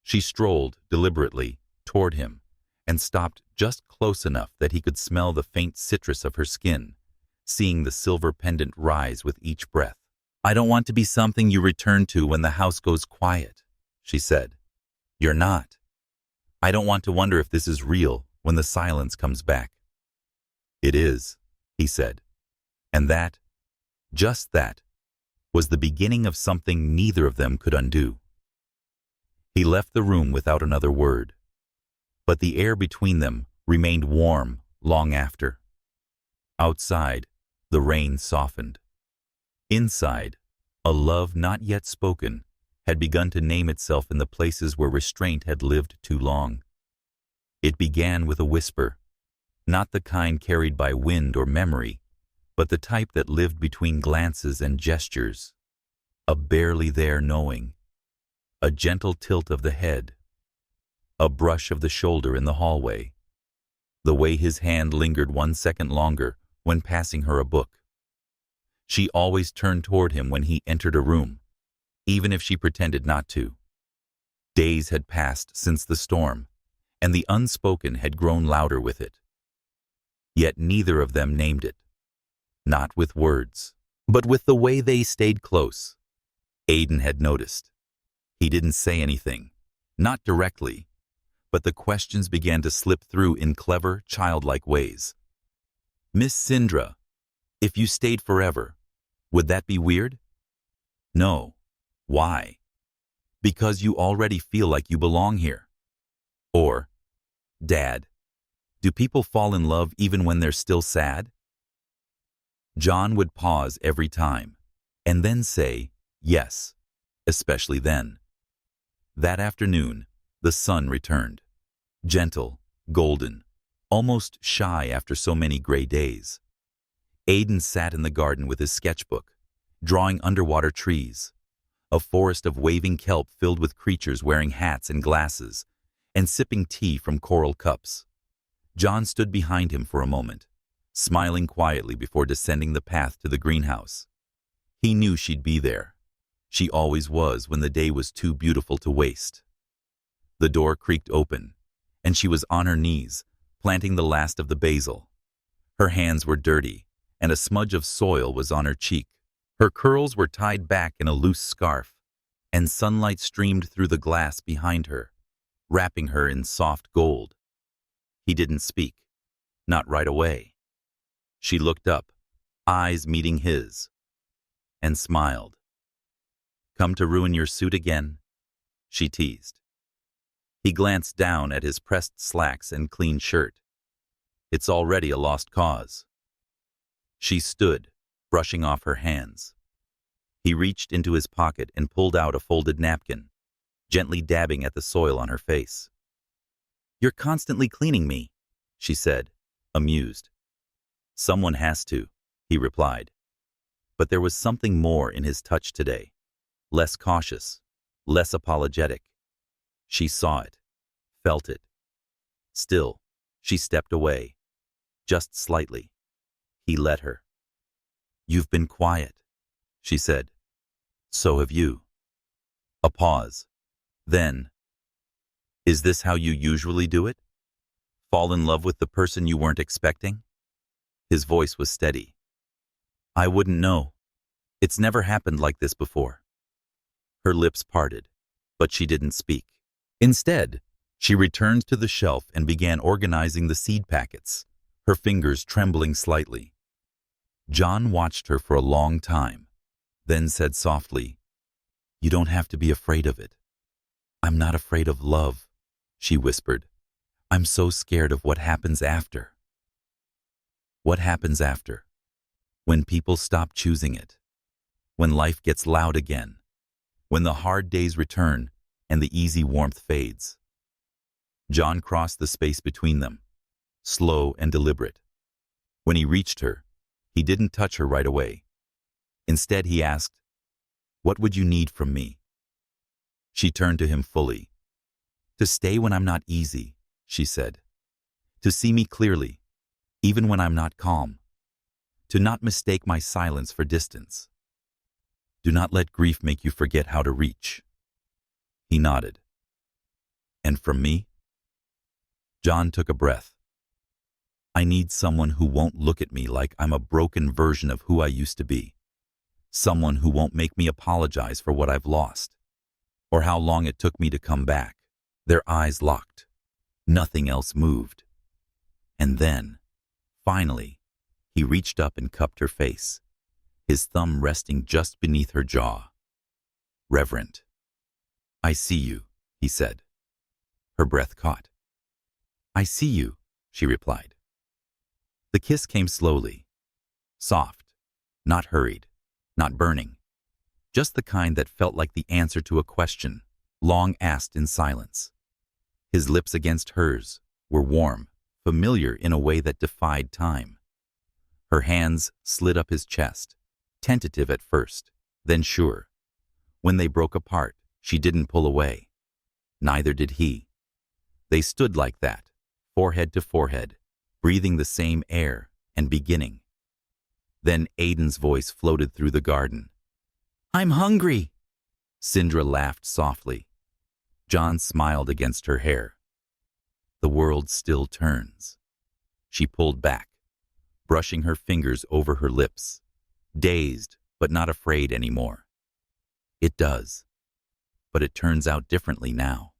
She strolled, deliberately, toward him, and stopped just close enough that he could smell the faint citrus of her skin, seeing the silver pendant rise with each breath. "I don't want to be something you return to when the house goes quiet," she said. "You're not. I don't want to wonder if this is real when the silence comes back." "It is," he said. And that, just that, was the beginning of something neither of them could undo. He left the room without another word, but the air between them remained warm long after. Outside, the rain softened. Inside, a love not yet spoken had begun to name itself in the places where restraint had lived too long. It began with a whisper, not the kind carried by wind or memory, but the type that lived between glances and gestures. A barely there knowing, a gentle tilt of the head, a brush of the shoulder in the hallway, the way his hand lingered 1 second longer when passing her a book. She always turned toward him when he entered a room, even if she pretended not to. Days had passed since the storm, and the unspoken had grown louder with it. Yet neither of them named it, not with words, but with the way they stayed close. Aiden had noticed. He didn't say anything, not directly, but the questions began to slip through in clever, childlike ways. "Miss Syndra, if you stayed forever, would that be weird?" "No." "Why?" "Because you already feel like you belong here." Or, "Dad, do people fall in love even when they're still sad?" John would pause every time, and then say, yes, especially then. That afternoon, the sun returned. Gentle, golden, almost shy after so many gray days. Aiden sat in the garden with his sketchbook, drawing underwater trees, a forest of waving kelp filled with creatures wearing hats and glasses, and sipping tea from coral cups. John stood behind him for a moment, smiling quietly before descending the path to the greenhouse. He knew she'd be there. She always was when the day was too beautiful to waste. The door creaked open, and she was on her knees, planting the last of the basil. Her hands were dirty, and a smudge of soil was on her cheek. Her curls were tied back in a loose scarf, and sunlight streamed through the glass behind her, wrapping her in soft gold. He didn't speak, not right away. She looked up, eyes meeting his, and smiled. "Come to ruin your suit again?" she teased. He glanced down at his pressed slacks and clean shirt. "It's already a lost cause." She stood, brushing off her hands. He reached into his pocket and pulled out a folded napkin, gently dabbing at the soil on her face. "You're constantly cleaning me," she said, amused. "Someone has to," he replied. But there was something more in his touch today, less cautious, less apologetic. She saw it, felt it. Still, she stepped away, just slightly. He let her. "You've been quiet," she said. "So have you." A pause. Then, "Is this how you usually do it? Fall in love with the person you weren't expecting?" His voice was steady. "I wouldn't know. It's never happened like this before." Her lips parted, but she didn't speak. Instead, she returned to the shelf and began organizing the seed packets, her fingers trembling slightly. John watched her for a long time, then said softly, "You don't have to be afraid of it." "I'm not afraid of love," she whispered. "I'm so scared of what happens after." What happens after? When people stop choosing it. When life gets loud again. When the hard days return and the easy warmth fades. John crossed the space between them, slow and deliberate. When he reached her, he didn't touch her right away. Instead, he asked, "What would you need from me?" She turned to him fully. "To stay when I'm not easy," she said. "To see me clearly, even when I'm not calm. To not mistake my silence for distance. Do not let grief make you forget how to reach." He nodded. "And from me?" John took a breath. "I need someone who won't look at me like I'm a broken version of who I used to be. Someone who won't make me apologize for what I've lost, or how long it took me to come back." Their eyes locked. Nothing else moved. And then, finally, He reached up and cupped her face, his thumb resting just beneath her jaw. "Reverent." "I see you," he said. Her breath caught. "I see you," she replied. The kiss came slowly, soft, not hurried, not burning, just the kind that felt like the answer to a question long asked in silence. His lips against hers were warm, familiar in a way that defied time. Her hands slid up his chest, tentative at first, then sure. When they broke apart, she didn't pull away. Neither did he. They stood like that, forehead to forehead, breathing the same air and beginning. Then Aiden's voice floated through the garden. "I'm hungry." Syndra laughed softly. John smiled against her hair. "The world still turns." She pulled back, brushing her fingers over her lips, dazed but not afraid anymore. "It does, but it turns out differently now."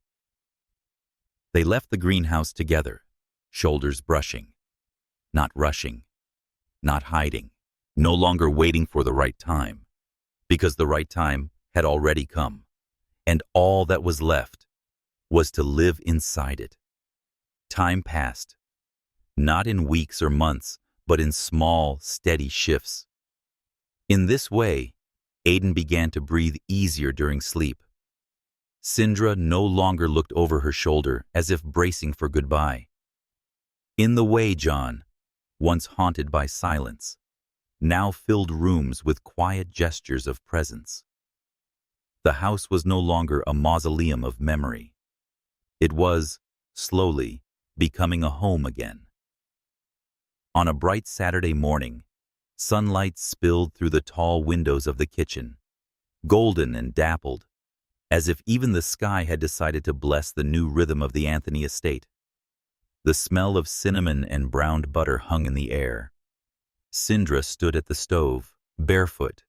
They left the greenhouse together, shoulders brushing, not rushing, not hiding, no longer waiting for the right time, because the right time had already come, and all that was left was to live inside it. Time passed, not in weeks or months, but in small, steady shifts. In this way, Aiden began to breathe easier during sleep. Syndra no longer looked over her shoulder as if bracing for goodbye. In the way John, once haunted by silence, now filled rooms with quiet gestures of presence. The house was no longer a mausoleum of memory. It was, slowly, becoming a home again. On a bright Saturday morning, sunlight spilled through the tall windows of the kitchen, golden and dappled, as if even the sky had decided to bless the new rhythm of the Anthony estate. The smell of cinnamon and browned butter hung in the air. Syndra stood at the stove, barefoot,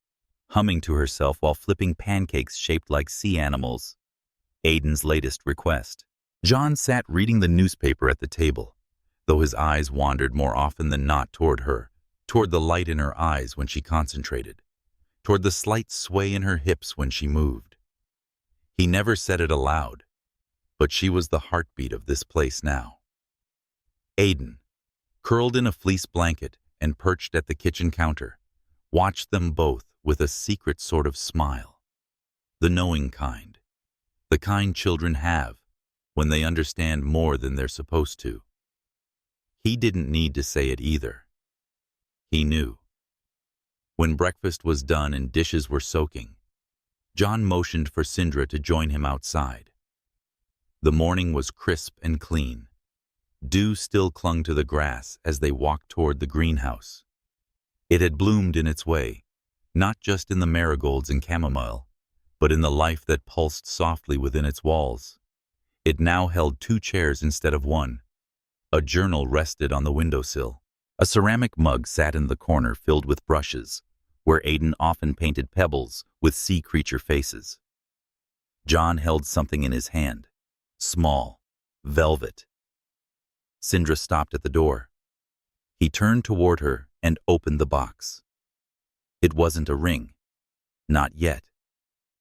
humming to herself while flipping pancakes shaped like sea animals. Aiden's latest request. John sat reading the newspaper at the table, though his eyes wandered more often than not toward her, toward the light in her eyes when she concentrated, toward the slight sway in her hips when she moved. He never said it aloud, but she was the heartbeat of this place now. Aiden, curled in a fleece blanket and perched at the kitchen counter, watched them both with a secret sort of smile. The knowing kind. The kind children have when they understand more than they're supposed to. He didn't need to say it either. He knew. When breakfast was done and dishes were soaking, John motioned for Syndra to join him outside. The morning was crisp and clean. Dew still clung to the grass as they walked toward the greenhouse. It had bloomed in its way, not just in the marigolds and chamomile, but in the life that pulsed softly within its walls. It now held 2 chairs instead of 1. A journal rested on the windowsill. A ceramic mug sat in the corner filled with brushes, where Aiden often painted pebbles with sea creature faces. John held something in his hand, small, velvet. Syndra stopped at the door. He turned toward her and opened the box. It wasn't a ring. Not yet.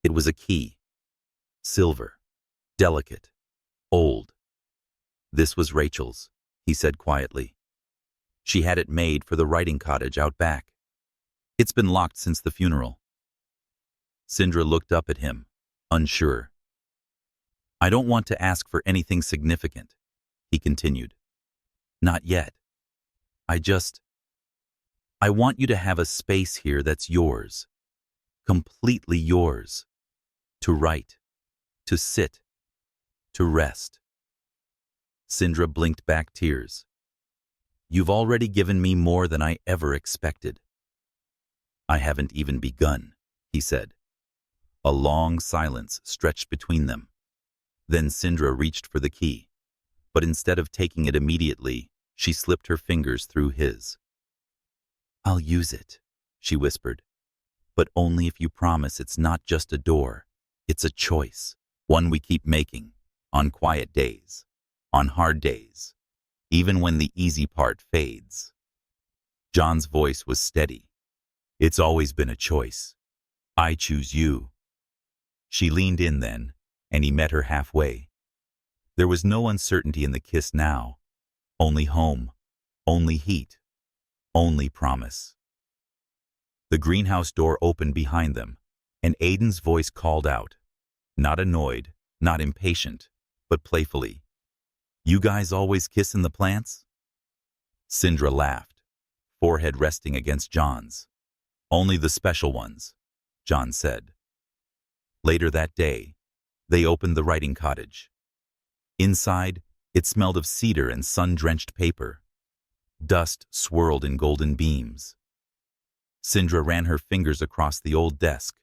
It was a key. Silver. Delicate. Old. "This was Rachel's," he said quietly. "She had it made for the writing cottage out back. It's been locked since the funeral." Syndra looked up at him, unsure. "I don't want to ask for anything significant," he continued. "Not yet. I want you to have a space here that's yours, completely yours, to write, to sit, to rest." Syndra blinked back tears. "You've already given me more than I ever expected." "I haven't even begun," he said. A long silence stretched between them. Then Syndra reached for the key, but instead of taking it immediately, she slipped her fingers through his. "I'll use it," she whispered, "but only if you promise it's not just a door. It's a choice, one we keep making, on quiet days, on hard days, even when the easy part fades." John's voice was steady. It's always been a choice. I choose you. She leaned in then, and he met her halfway. There was no uncertainty in the kiss now. Only home, only heat, only promise. The greenhouse door opened behind them, and Aiden's voice called out, not annoyed, not impatient, but playfully. You guys always kiss in the plants? Syndra laughed, forehead resting against John's. Only the special ones, John said. Later that day, they opened the writing cottage. Inside, it smelled of cedar and sun-drenched paper. Dust swirled in golden beams. Syndra ran her fingers across the old desk,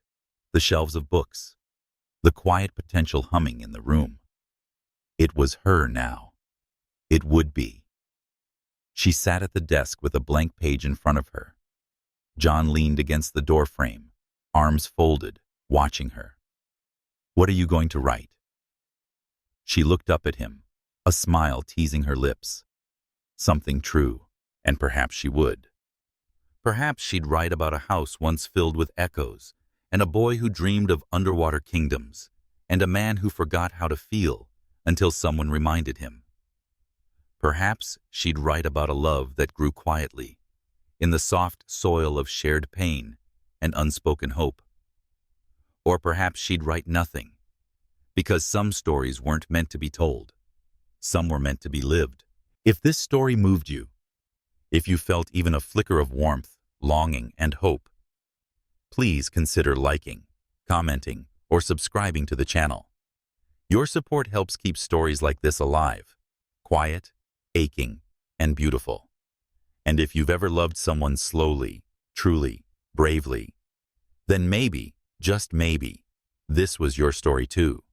the shelves of books, the quiet potential humming in the room. It was her now. It would be. She sat at the desk with a blank page in front of her. John leaned against the doorframe, arms folded, watching her. What are you going to write? She looked up at him, a smile teasing her lips. Something true, and perhaps she would. Perhaps she'd write about a house once filled with echoes, and a boy who dreamed of underwater kingdoms, and a man who forgot how to feel until someone reminded him. Perhaps she'd write about a love that grew quietly, in the soft soil of shared pain and unspoken hope. Or perhaps she'd write nothing, because some stories weren't meant to be told. Some were meant to be lived. If this story moved you, if you felt even a flicker of warmth, longing, and hope, please consider liking, commenting, or subscribing to the channel. Your support helps keep stories like this alive, quiet, aching, and beautiful. And if you've ever loved someone slowly, truly, bravely, then maybe, just maybe, this was your story too.